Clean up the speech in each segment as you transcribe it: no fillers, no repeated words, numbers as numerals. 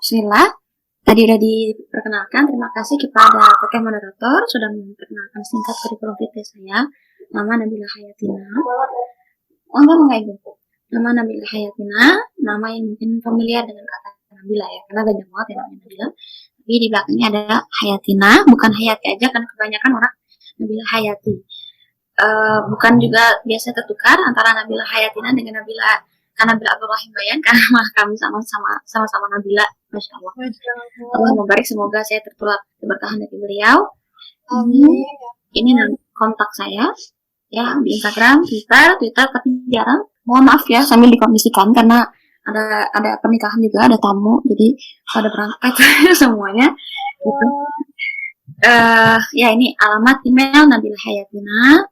Bismillah. Tadi sudah diperkenalkan. Terima kasih kepada kakak moderator sudah memperkenalkan singkat kurikulum vitae saya. Nama Nabila Hayatina. Enggak Ibu. Nama Nabila Hayatina, nama yang mungkin familiar dengan kata Nabila ya, karena banyak banget yang namanya Nabila. Tapi di belakangnya ada Hayatina, bukan Hayati aja, karena kebanyakan orang Nabila Hayati. Bukan juga biasa tertukar antara Nabila Hayatina dengan Nabila Abdurrahim Bayan, karena kami sama-sama Nabila, Masya Allah. Allah membarik, semoga saya tertular keberkahan dari beliau. Ini kontak saya ya di Instagram, Twitter, tapi jarang. Mohon maaf ya sambil dikondisikan karena ada pernikahan juga, ada tamu, jadi pada berangkat semuanya. Gitu. Ya ini alamat email Nabila Hayatina.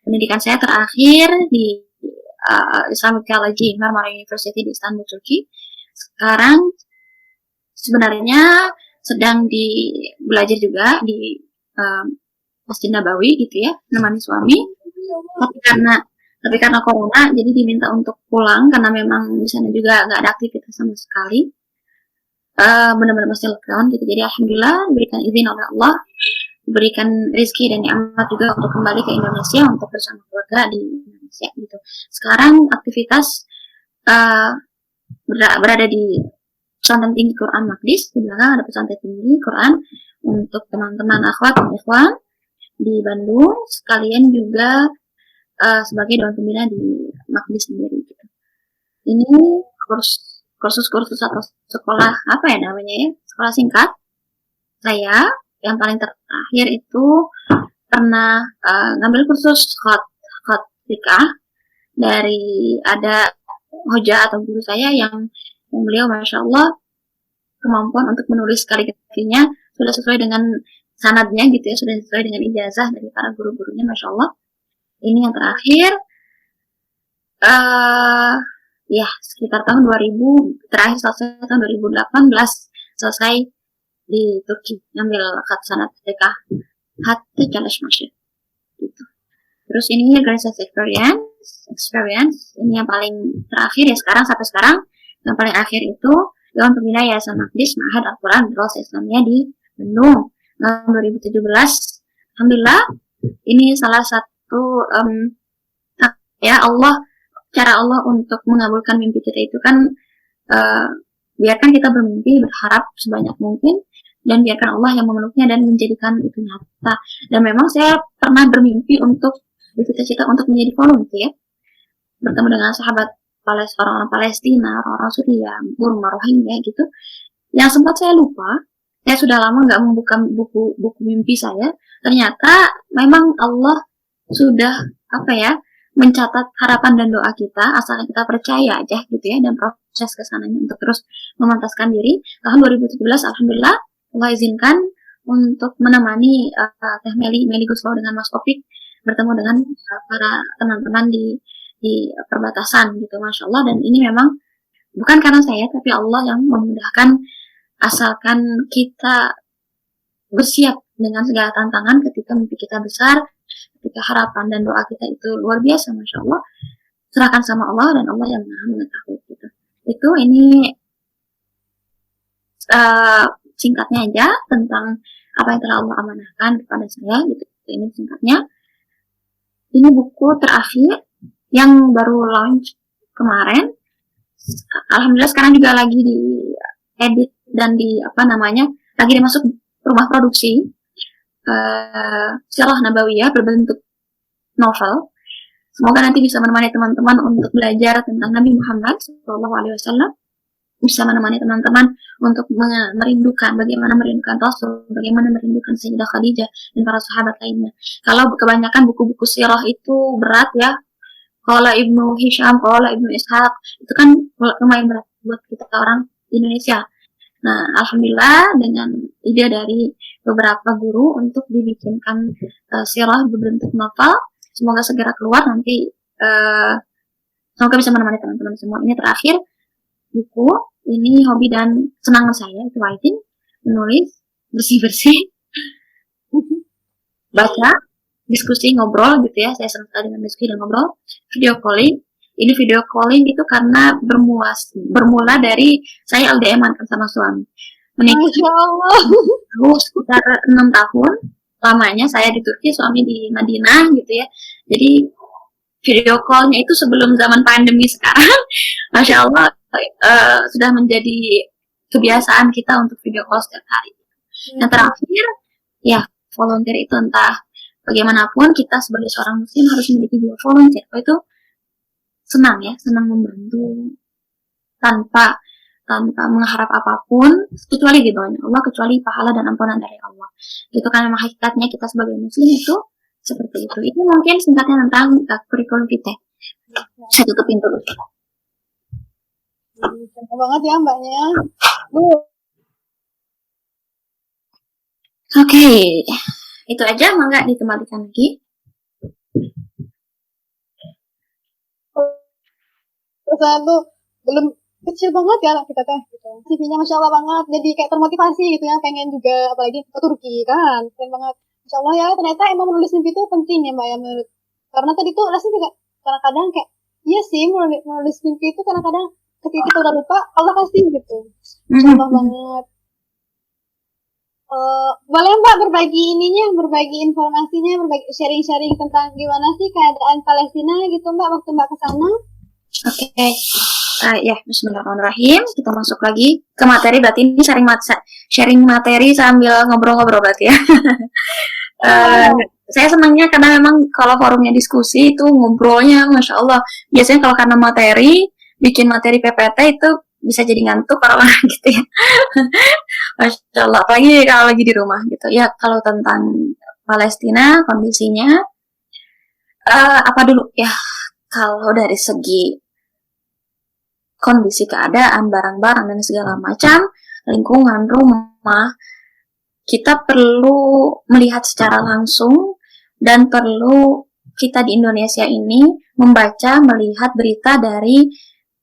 Pendidikan saya terakhir di Islamic Theology Marmara University di Istanbul, Turki. Sekarang sebenarnya sedang belajar juga di Masjid Nabawi gitu ya, menemani suami. Tapi karena corona, jadi diminta untuk pulang karena memang di sana juga nggak ada aktivitas sama sekali. Benar-benar masih lockdown gitu. Jadi alhamdulillah diberikan izin oleh Allah, diberikan rezeki dan nikmat juga untuk kembali ke Indonesia untuk bersama keluarga di Indonesia gitu. Sekarang aktivitas berada di pesantren tinggi Quran Maqdis. Di belakang ada pesantren tinggi Quran untuk teman-teman akhwat dan ikhwan di Bandung, sekalian juga sebagai dewan pembina di Maqdis sendiri gitu. Ini kursus atau sekolah apa ya namanya ya, sekolah singkat. Saya yang paling terakhir itu pernah ngambil kursus khotikah dari ada hojah atau guru saya yang beliau Masya Allah kemampuan untuk menulis kaligrafinya sudah sesuai dengan sanadnya gitu ya, sudah sesuai dengan ijazah dari para guru-gurunya Masya Allah. Ini yang terakhir ya sekitar tahun 2000, terakhir selesai tahun 2018 selesai di Turki, ngambil sanad TK Hatta Challenge Masjid gitu. Terus ini organisasi experience ini yang paling terakhir ya, sampai sekarang yang paling akhir itu Dewan Pembina Yayasan Maqdis Ma'had Al-Quran Darul Islamiyah di Bandung tahun 2017. Alhamdulillah ini salah satu ya cara Allah untuk mengabulkan mimpi kita itu kan biarkan kita bermimpi, berharap sebanyak mungkin, dan biarkan Allah yang memeluknya dan menjadikan itu nyata. Dan memang saya pernah bermimpi untuk bercita-cita untuk menjadi volunteer, bertemu dengan sahabat orang-orang Palestina, orang-orang Suriah, Burma, Rohingya gitu. Yang sempat saya lupa, saya sudah lama nggak membuka buku mimpi saya. Ternyata memang Allah sudah mencatat harapan dan doa kita, asalkan kita percaya aja gitu ya, dan proses kesananya untuk terus memantaskan diri. Tahun 2017 alhamdulillah Allah izinkan untuk menemani Teh Meli Guslau dengan Mas Opik bertemu dengan para teman-teman di perbatasan gitu, Masya Allah. Dan ini memang bukan karena saya, tapi Allah yang memudahkan, asalkan kita bersiap dengan segala tantangan. Ketika mimpi kita besar, ketika harapan dan doa kita itu luar biasa, Masya Allah, serahkan sama Allah dan Allah yang Maha mengetahui gitu. Itu ini singkatnya aja tentang apa yang telah Allah amanahkan kepada saya gitu. Ini singkatnya. Ini buku terakhir yang baru launch kemarin. Alhamdulillah sekarang juga lagi diedit dan lagi dimasuk rumah produksi. Sirah Nabawiyah berbentuk novel. Semoga nanti bisa menemani teman-teman untuk belajar tentang Nabi Muhammad SAW, bisa menemani teman-teman untuk bagaimana merindukan Rasul, bagaimana merindukan Sayyidah Khadijah dan para sahabat lainnya. Kalau kebanyakan buku-buku sirah itu berat ya, Qala Ibnu Hisham, Qala Ibnu Ishaq, itu kan lumayan berat buat kita orang Indonesia. Nah, alhamdulillah dengan ide dari beberapa guru untuk dibikinkan sirah berbentuk novel, semoga segera keluar nanti. Semoga bisa menemani teman-teman semua. Ini terakhir buku, ini hobi dan senangan saya itu writing, menulis, bersih-bersih, baca, diskusi, ngobrol gitu ya. Saya senang sekali dengan diskusi dan ngobrol, video calling. Ini video calling itu karena bermula dari saya LDM-an kan sama suami. Menikah Masya Allah. sekitar 6 tahun lamanya, saya di Turki, suami di Madinah gitu ya. Jadi video call-nya itu sebelum zaman pandemi sekarang. Masya Allah, sudah menjadi kebiasaan kita untuk video call setiap hari. Yang terakhir, ya volunteer itu entah bagaimanapun kita sebagai seorang muslim harus memiliki jiwa volunteer. Itu senang ya, senang membantu tanpa mengharap apapun kecuali ridhonya Allah, kecuali pahala dan ampunan dari Allah. Itu kan memang hakikatnya kita sebagai muslim itu seperti itu. Itu mungkin singkatnya tentang kurikulum vitae. Saya tutup pintu dulu. Cakep banget ya mbaknya. Oke, itu aja. Mangga dikembalikan lagi. Terus tuh belum kecil banget ya anak kita teh gitu. CV-nya Masya Allah banget, jadi kayak termotivasi gitu ya, pengen juga apalagi ke Turki kan, keren banget. Masya Allah ya, ternyata emang menulis mimpi itu penting ya mbak ya menurut. Karena tadi tuh rasanya juga kadang-kadang kayak, iya sih menulis mimpi itu kadang-kadang ketika kita udah lupa Allah kasih gitu. Masya Allah banget. Boleh mbak berbagi informasinya, berbagi sharing-sharing tentang gimana sih keadaan Palestina gitu mbak waktu mbak kesana. Oke. Ya, bismillahirrahmanirrahim. Kita masuk lagi ke materi. Berarti ini sharing materi sambil ngobrol-ngobrol berarti ya. Saya senangnya karena memang kalau forumnya diskusi itu ngobrolnya Masya Allah. Biasanya kalau karena materi, bikin materi PPT itu bisa jadi ngantuk orang-orang gitu ya. Masya Allah. Apalagi kalau lagi di rumah gitu. Ya, kalau tentang Palestina, kondisinya apa dulu ya? Kalau dari segi kondisi keadaan, barang-barang, dan segala macam, lingkungan, rumah, kita perlu melihat secara langsung dan perlu kita di Indonesia ini membaca, melihat berita dari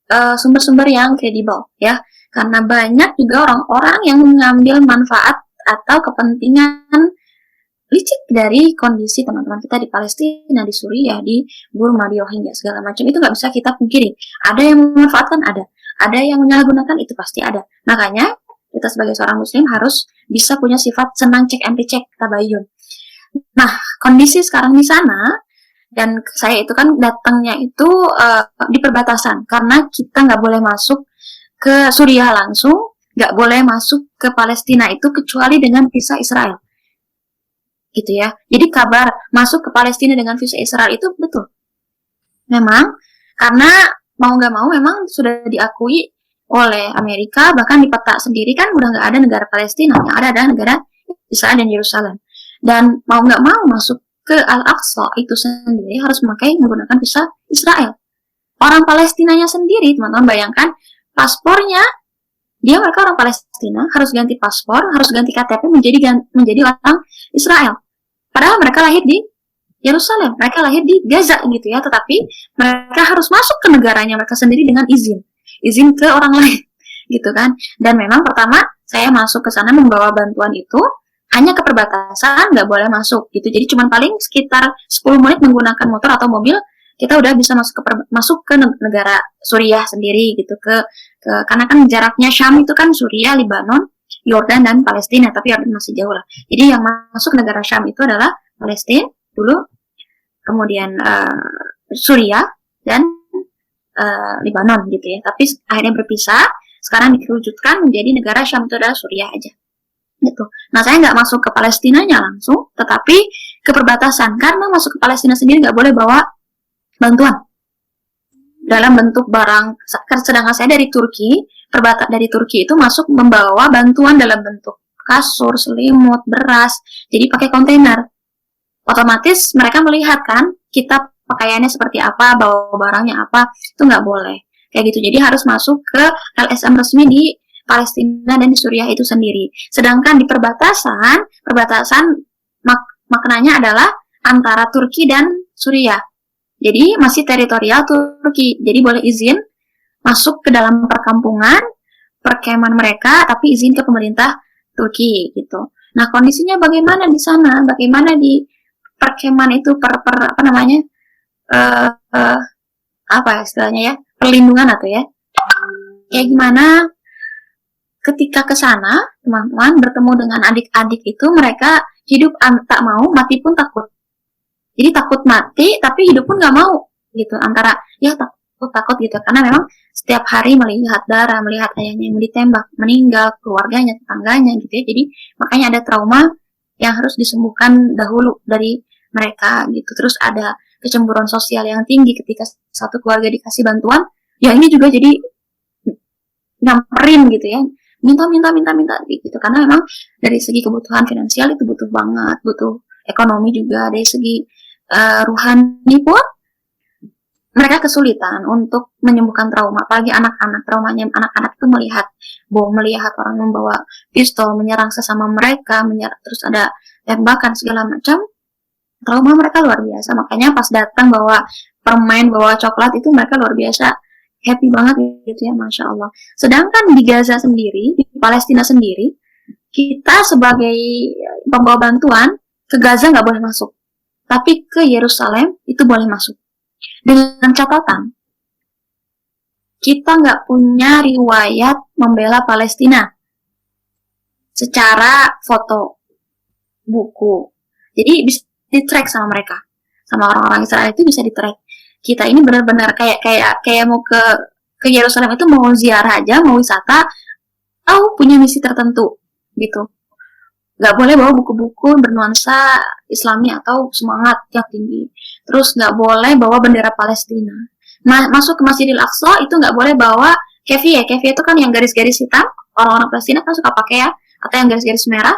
sumber-sumber yang kredibel ya. Karena banyak juga orang-orang yang mengambil manfaat atau kepentingan licik dari kondisi teman-teman kita di Palestina, di Suriah, di Burma, di Rohingya, segala macam. Itu nggak bisa kita pungkiri. Ada yang memanfaatkan, ada yang menyalahgunakan, itu pasti ada. Makanya kita sebagai seorang muslim harus bisa punya sifat senang cek and recheck, tabayun. Nah, kondisi sekarang di sana, dan saya itu kan datangnya itu di perbatasan, karena kita nggak boleh masuk ke Suriah langsung, nggak boleh masuk ke Palestina itu kecuali dengan visa Israel. Gitu ya. Jadi kabar masuk ke Palestina dengan visa Israel itu betul. Memang karena mau nggak mau memang sudah diakui oleh Amerika, bahkan di peta sendiri kan udah nggak ada negara Palestina, yang ada adalah negara Israel dan Yerusalem. Dan mau nggak mau masuk ke Al-Aqsa itu sendiri harus menggunakan visa Israel. Orang Palestinanya sendiri, teman-teman bayangkan, paspornya mereka orang Palestina harus ganti paspor, harus ganti KTP menjadi orang Israel. Padahal mereka lahir di Yerusalem, mereka lahir di Gaza gitu ya, tetapi mereka harus masuk ke negaranya mereka sendiri dengan izin ke orang lain gitu kan. Dan memang pertama saya masuk ke sana membawa bantuan itu hanya ke perbatasan, nggak boleh masuk gitu. Jadi cuma paling sekitar 10 menit menggunakan motor atau mobil kita udah bisa masuk ke negara Suriah sendiri gitu, karena kan jaraknya Syam itu kan Suriah, Lebanon, Yordan dan Palestina, tapi Yordan masih jauh lah. Jadi yang masuk negara Syam itu adalah Palestina dulu, kemudian Suriah dan Lebanon gitu ya. Tapi akhirnya berpisah, sekarang dikerucutkan menjadi negara Syam itu adalah Suriah aja. Gitu. Nah, saya nggak masuk ke Palestinanya langsung, tetapi ke perbatasan, karena masuk ke Palestina sendiri nggak boleh bawa bantuan dalam bentuk barang. Sedangkan saya dari Turki itu masuk membawa bantuan dalam bentuk kasur, selimut, beras, jadi pakai kontainer. Otomatis mereka melihat kan kita pakaiannya seperti apa, bawa barangnya apa, itu nggak boleh kayak gitu. Jadi harus masuk ke LSM resmi di Palestina dan di Suriah itu sendiri. Sedangkan di perbatasan maknanya adalah antara Turki dan Suriah. Jadi masih teritorial Turki. Jadi boleh izin masuk ke dalam perkemahan mereka, tapi izin ke pemerintah Turki gitu. Nah, kondisinya bagaimana di sana? Bagaimana di perkemahan itu apa ya istilahnya ya, perlindungan atau ya. Kayak gimana ketika ke sana, teman-teman bertemu dengan adik-adik itu mereka hidup tak mau, mati pun takut. Jadi takut mati, tapi hidup pun nggak mau gitu. Antara ya takut gitu, karena memang setiap hari melihat darah, melihat ayahnya yang ditembak, meninggal, keluarganya, tetangganya gitu ya. Jadi makanya ada trauma yang harus disembuhkan dahulu dari mereka gitu. Terus ada kecemburuan sosial yang tinggi ketika satu keluarga dikasih bantuan, ya ini juga jadi nyamperin gitu ya, minta gitu, karena memang dari segi kebutuhan finansial itu butuh banget, butuh ekonomi juga, dari segi ruhani pun mereka kesulitan untuk menyembuhkan trauma, apalagi anak-anak. Traumanya anak-anak itu melihat orang membawa pistol menyerang sesama mereka, terus ada tembakan segala macam. Trauma mereka luar biasa, makanya pas datang bawa permen, bawa coklat, itu mereka luar biasa happy banget gitu ya, Masya Allah. Sedangkan di Gaza sendiri, di Palestina sendiri, kita sebagai pembawa bantuan ke Gaza nggak boleh masuk, tapi ke Yerusalem itu boleh masuk. Dengan catatan, kita nggak punya riwayat membela Palestina secara foto, buku. Jadi bisa di-track sama mereka, sama orang-orang Israel itu bisa di-track. Kita ini benar-benar kayak mau ke Yerusalem itu mau ziarah aja, mau wisata, atau punya misi tertentu gitu. Nggak boleh bawa buku-buku bernuansa Islami atau semangat yang tinggi. Terus nggak boleh bawa bendera Palestina. Masuk ke Masjidil Aqsa itu nggak boleh bawa kefiyeh. Kefiyeh itu kan yang garis-garis hitam, orang-orang Palestina kan suka pakai ya, atau yang garis-garis merah,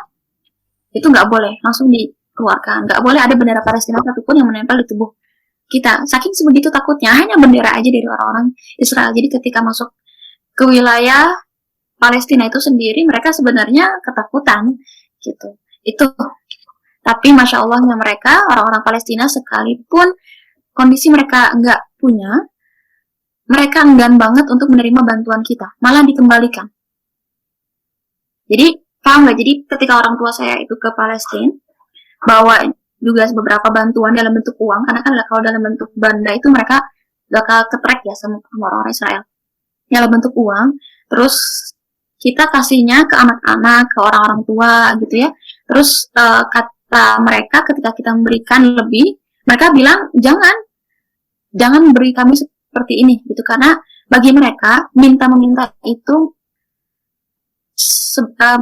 itu nggak boleh, langsung dikeluarkan. Nggak boleh ada bendera Palestina satupun yang menempel di tubuh kita. Saking sebegitu takutnya, hanya bendera aja dari orang-orang Israel. Jadi ketika masuk ke wilayah Palestina itu sendiri, mereka sebenarnya ketakutan gitu. Itu. Tapi Masya Allahnya mereka, orang-orang Palestina, sekalipun kondisi mereka nggak punya, mereka enggan banget untuk menerima bantuan kita, malah dikembalikan. Jadi paham nggak? Jadi ketika orang tua saya itu ke Palestina, bawa juga beberapa bantuan dalam bentuk uang, karena kan kalau dalam bentuk benda itu mereka bakal ketrek ya sama orang-orang Israel. Dalam bentuk uang, terus kita kasihnya ke anak-anak, ke orang-orang tua gitu ya. Terus kata mereka ketika kita memberikan lebih, mereka bilang jangan beri kami seperti ini gitu, karena bagi mereka meminta itu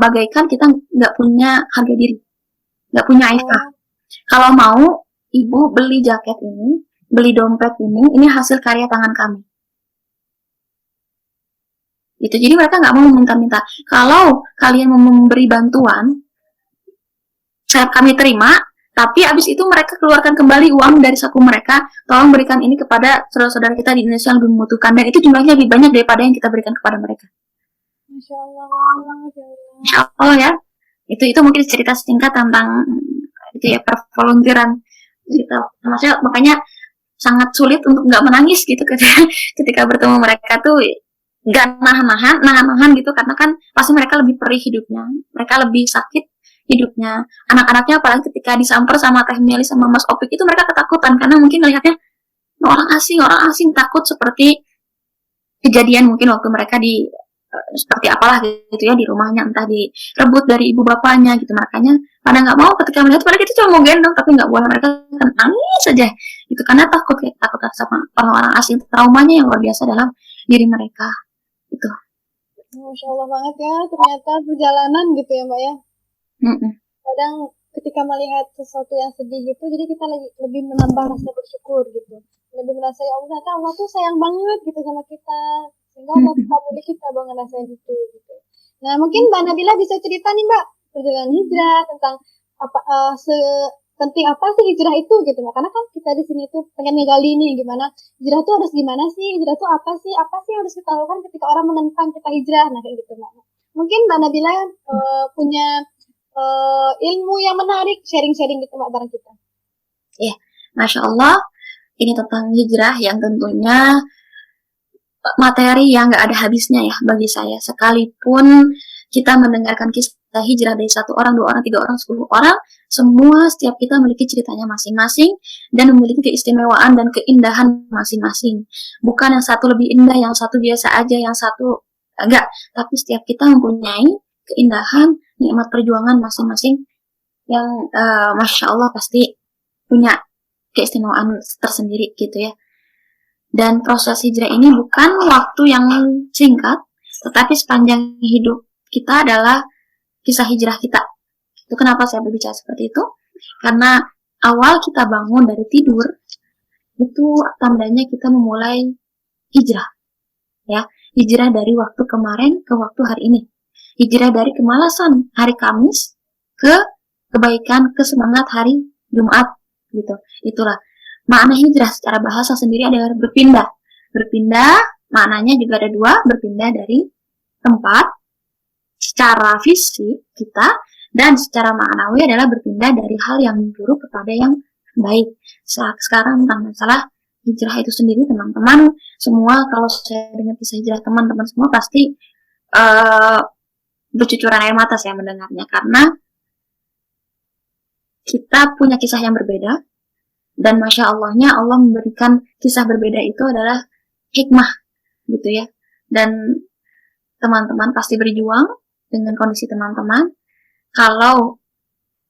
bagaikan kita nggak punya harga diri, nggak punya iffah. Kalau mau ibu beli jaket ini, beli dompet ini hasil karya tangan kami. Gitu. Jadi mereka nggak mau meminta-minta. Kalau kalian mau memberi bantuan, kami terima, tapi abis itu mereka keluarkan kembali uang dari saku mereka, tolong berikan ini kepada saudara-saudara kita di Indonesia yang lebih membutuhkan, dan itu jumlahnya lebih banyak daripada yang kita berikan kepada mereka. Masya Allah. Masya Allah ya. Itu mungkin cerita singkat tentang itu ya, pervolunteeran gitu. Maksudnya makanya sangat sulit untuk nggak menangis gitu ketika bertemu mereka tuh, nggak nahan gitu, karena kan pasti mereka lebih perih hidupnya, mereka lebih sakit hidupnya. Anak-anaknya apalagi ketika disamper sama Teh Meli sama Mas Opik itu mereka ketakutan, karena mungkin melihatnya orang asing takut, seperti kejadian mungkin waktu mereka seperti apalah gitu ya, di rumahnya entah direbut dari ibu bapaknya gitu. Makanya pada nggak mau ketika melihat, padahal kita cuma mau gendong, tapi nggak boleh, mereka nangis saja gitu, karena takut sama orang-orang asing, traumanya yang luar biasa dalam diri mereka itu. Masya Allah banget ya, ternyata perjalanan gitu ya Mbak ya. Kadang ketika melihat sesuatu yang sedih gitu, jadi kita lebih menambah rasa bersyukur gitu, lebih merasa ya Allah, ternyata Allah tuh sayang banget gitu sama kita, sehingga Allah tetap milik kita banget rasanya gitu. Nah mungkin Mbak Nabila bisa cerita nih Mbak, perjalanan hijrah, tentang apa penting apa sih hijrah itu gitu Mbak, karena kan kita di sini tuh pengen ngegali nih gimana hijrah tuh harus gimana sih, hijrah tuh apa sih yang harus kita lakukan ketika orang menentang kita hijrah. Nah kayak gitu Mbak. Mungkin Mbak Nabila punya ilmu yang menarik, sharing-sharing gitu Mbak bareng kita. Iya, Masya Allah, ini tentang hijrah yang tentunya materi yang nggak ada habisnya ya bagi saya. Sekalipun kita mendengarkan kisah hijrah dari 1 orang, 2 orang, 3 orang, 10 orang, semua setiap kita memiliki ceritanya masing-masing dan memiliki keistimewaan dan keindahan masing-masing. Bukan yang satu lebih indah, yang satu biasa aja, yang satu enggak, tapi setiap kita mempunyai keindahan, nikmat perjuangan masing-masing yang Masya Allah pasti punya keistimewaan tersendiri gitu ya. Dan proses hijrah ini bukan waktu yang singkat, tetapi sepanjang hidup kita adalah kisah hijrah kita. Itu kenapa saya berbicara seperti itu? Karena awal kita bangun dari tidur, itu tandanya kita memulai hijrah. Ya, hijrah dari waktu kemarin ke waktu hari ini. Hijrah dari kemalasan hari Kamis ke kebaikan, ke semangat hari Jumat gitu. Itulah makna hijrah secara bahasa sendiri adalah berpindah. Berpindah maknanya juga ada dua, berpindah dari tempat secara fisik kita, dan secara maknawi adalah berpindah dari hal yang buruk kepada yang baik. Sekarang tentang masalah hijrah itu sendiri, teman-teman semua, kalau saya dengar kisah hijrah teman-teman semua pasti bercucuran air mata saya mendengarnya, karena kita punya kisah yang berbeda, dan Masya Allahnya Allah memberikan kisah berbeda itu adalah hikmah gitu ya. Dan teman-teman pasti berjuang dengan kondisi teman-teman. Kalau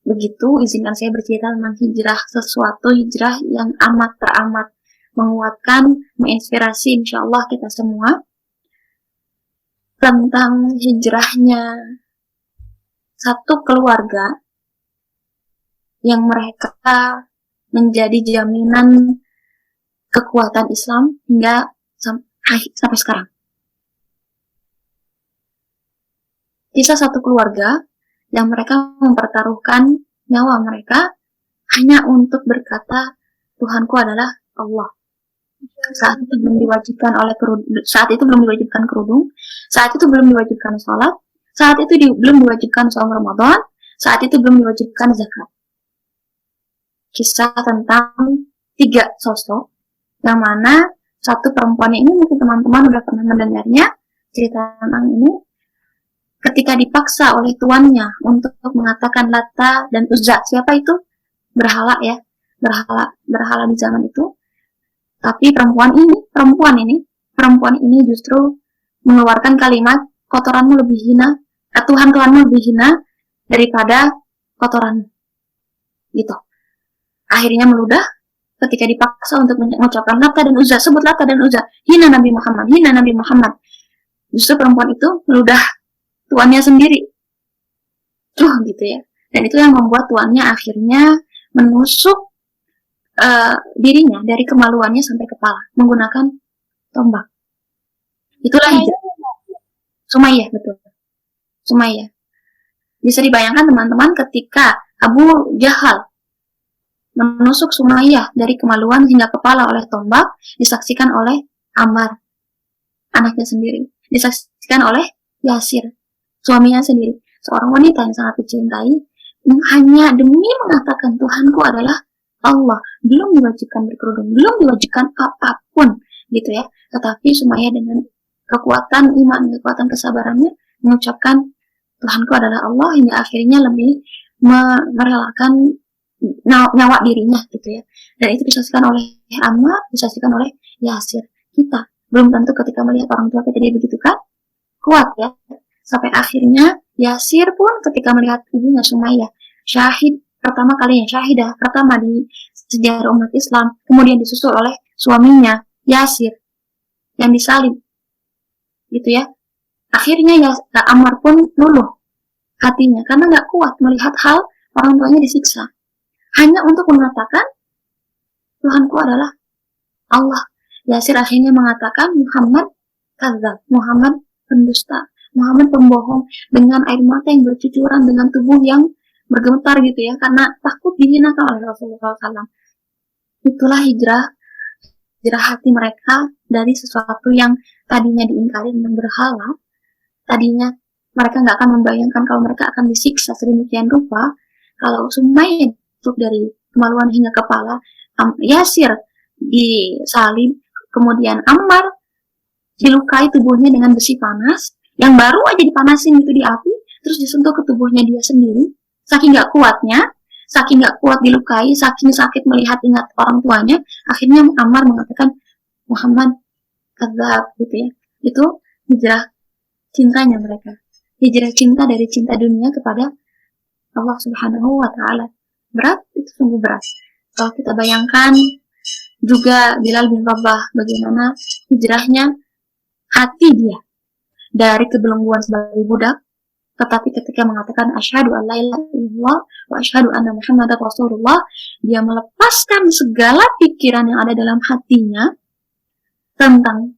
begitu, izinkan saya bercerita tentang hijrah, sesuatu hijrah yang teramat menguatkan, menginspirasi insya Allah kita semua, tentang hijrahnya satu keluarga yang mereka menjadi jaminan kekuatan Islam hingga sampai sekarang. Kisah satu keluarga yang mereka mempertaruhkan nyawa mereka hanya untuk berkata, Tuhanku adalah Allah. Saat itu belum diwajibkan kerudung, saat itu belum diwajibkan sholat, saat itu belum diwajibkan saum Ramadan, saat itu belum diwajibkan zakat. Kisah tentang 3 sosok, yang mana satu perempuan ini mungkin teman-teman udah pernah mendengarnya, cerita tentang ini, ketika dipaksa oleh tuannya untuk mengatakan Lata dan Uzza. Siapa itu? Berhala ya, berhala di zaman itu. Tapi perempuan ini justru mengeluarkan kalimat, kotoranmu lebih hina, Tuhanmu lebih hina daripada kotoranmu. Gitu. Akhirnya meludah ketika dipaksa untuk mengucapkan Lata dan Uzza, sebut Lata dan Uzza, hina Nabi Muhammad. Justru perempuan itu meludah tuannya sendiri. Gitu ya. Dan itu yang membuat tuannya akhirnya menusuk dirinya dari kemaluannya sampai kepala menggunakan tombak. Itulah hijrah. Sumayyah, betul. Sumayyah. Bisa dibayangkan teman-teman ketika Abu Jahal menusuk Sumayyah dari kemaluan hingga kepala oleh tombak, disaksikan oleh Ammar, anaknya sendiri, disaksikan oleh Yasir, suaminya sendiri, seorang wanita yang sangat dicintai, hanya demi mengatakan Tuhanku adalah Allah, belum diwajibkan berkerudung, belum diwajibkan apapun gitu ya, tetapi Sumayyah dengan kekuatan iman, kekuatan kesabarannya mengucapkan Tuhanku adalah Allah, hingga akhirnya lebih merelakan nyawa dirinya gitu ya. Dan itu disaksikan oleh Ammar, disaksikan oleh Yasir. Kita belum tentu ketika melihat orang tua kita jadi begitu kan kuat ya, sampai akhirnya Yasir pun ketika melihat ibunya Sumayyah syahidah pertama di sejarah umat Islam, kemudian disusul oleh suaminya Yasir yang disalib gitu ya, akhirnya Ammar pun luluh hatinya karena gak kuat melihat hal orang tuanya disiksa hanya untuk mengatakan Tuhanku adalah Allah. Yasir akhirnya mengatakan Muhammad kadzab, Muhammad pendusta, Muhammad pembohong, dengan air mata yang bercucuran, dengan tubuh yang bergemetar gitu ya, karena takut dihinakan oleh Rasulullah SAW. Itulah hijrah hati mereka dari sesuatu yang tadinya diingkari dengan berhala. Tadinya mereka gak akan membayangkan kalau mereka akan disiksa sedemikian rupa. Kalau Sumayyah dari kemaluan hingga kepala, Yasir disalib, kemudian Ammar dilukai tubuhnya dengan besi panas yang baru aja dipanasin gitu di api, terus disentuh ke tubuhnya dia sendiri, saking gak kuatnya, saking gak kuat dilukai, saking sakit melihat ingat orang tuanya, akhirnya Ammar mengatakan, Muhammad kadzab, gitu ya. Itu hijrah cintanya mereka, hijrah cinta dari cinta dunia kepada Allah Subhanahu wa Ta'ala. Berat, itu sungguh berat. Kalau kita bayangkan juga Bilal bin Rabah, bagaimana hijrahnya hati dia dari kebelengguan sebagai budak, tetapi ketika mengatakan asyhadu an la ilaha illallah wa asyhadu anna Muhammadar Rasulullah, dia melepaskan segala pikiran yang ada dalam hatinya tentang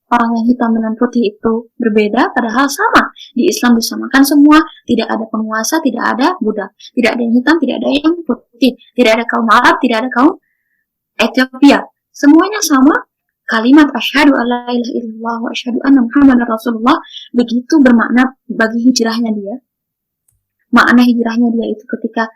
orang yang hitam dengan putih itu berbeda, padahal sama. Di Islam disamakan semua, tidak ada penguasa, tidak ada budak, tidak ada yang hitam, tidak ada yang putih, tidak ada kaum Arab, tidak ada kaum Ethiopia, semuanya sama. Kalimat asyhadu an la ilaha illallah wa asyhadu anna Muhammadar Rasulullah begitu bermakna bagi hijrahnya dia. Makna hijrahnya dia itu ketika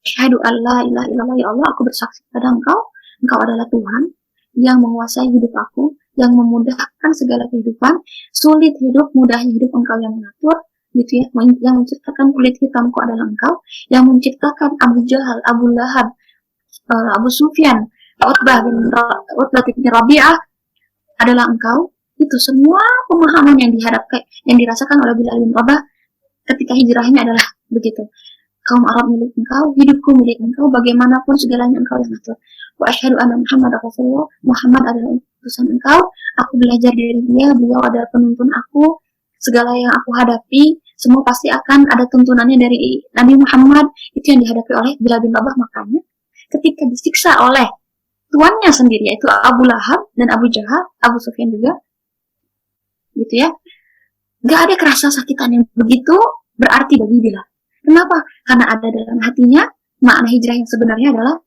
asyhadu an la ilaha illallah, ya Allah, aku bersaksi pada Engkau adalah Tuhan yang menguasai hidup aku, yang memudahkan segala kehidupan, sulit hidup, mudahnya hidup Engkau yang mengatur, gitu ya. Yang menciptakan kulit hitamku adalah Engkau, yang menciptakan Abu Jahal, Abu Lahab, Abu Sufyan, Utbah bin Rabi'ah adalah Engkau. Itu semua pemahaman yang dirasakan oleh Bilal bin Rabah ketika hijrahnya adalah begitu. Kaum Arab milik Engkau, hidupku milik Engkau, bagaimanapun segalanya Engkau yang atur. Wa asyhadu anna Muhammadar Rasulullah, Muhammad adalah utusan Engkau, aku belajar dari dia, beliau adalah penuntun aku, segala yang aku hadapi, semua pasti akan ada tuntunannya dari Nabi Muhammad. Itu yang dihadapi oleh Bilal bin Rabah. Makanya ketika disiksa oleh tuannya sendiri, yaitu Abu Lahab dan Abu Jahal, Abu Sufyan juga, gitu ya, gak ada kerasa sakitan yang begitu berarti bagi Bilal. Kenapa? Karena ada dalam hatinya makna hijrah yang sebenarnya adalah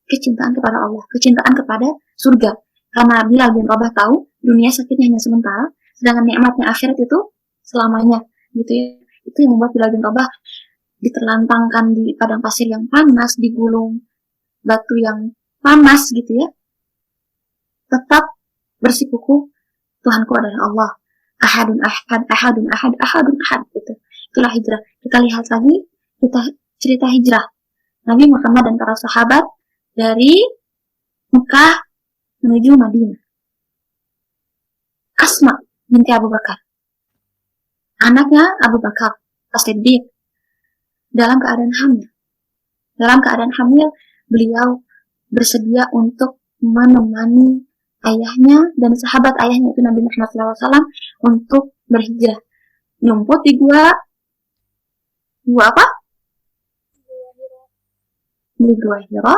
kecintaan kepada Allah, kecintaan kepada surga. Karena Bilal bin Rabah tahu dunia sakitnya hanya sementara, sedangkan nikmatnya akhirat itu selamanya, gitu ya. Itu yang membuat Bilal bin Rabah diterlantangkan di padang pasir yang panas, digulung batu yang panas, gitu ya, tetap bersikukuh, Tuhanku adalah Allah, ahadun ahad, ahadun ahad, ahadun ahad, gitu. Itulah hijrah. Kita lihat lagi, kita cerita hijrah Nabi Muhammad dan para sahabat dari Mekah menuju Madinah. Asma binti Abu Bakar, anaknya Abu Bakar As-Siddiq, dalam keadaan hamil. Dalam keadaan hamil, beliau bersedia untuk menemani ayahnya dan sahabat ayahnya itu Nabi Muhammad SAW untuk berhijrah. Nyumput di gua apa? Di gua Hira,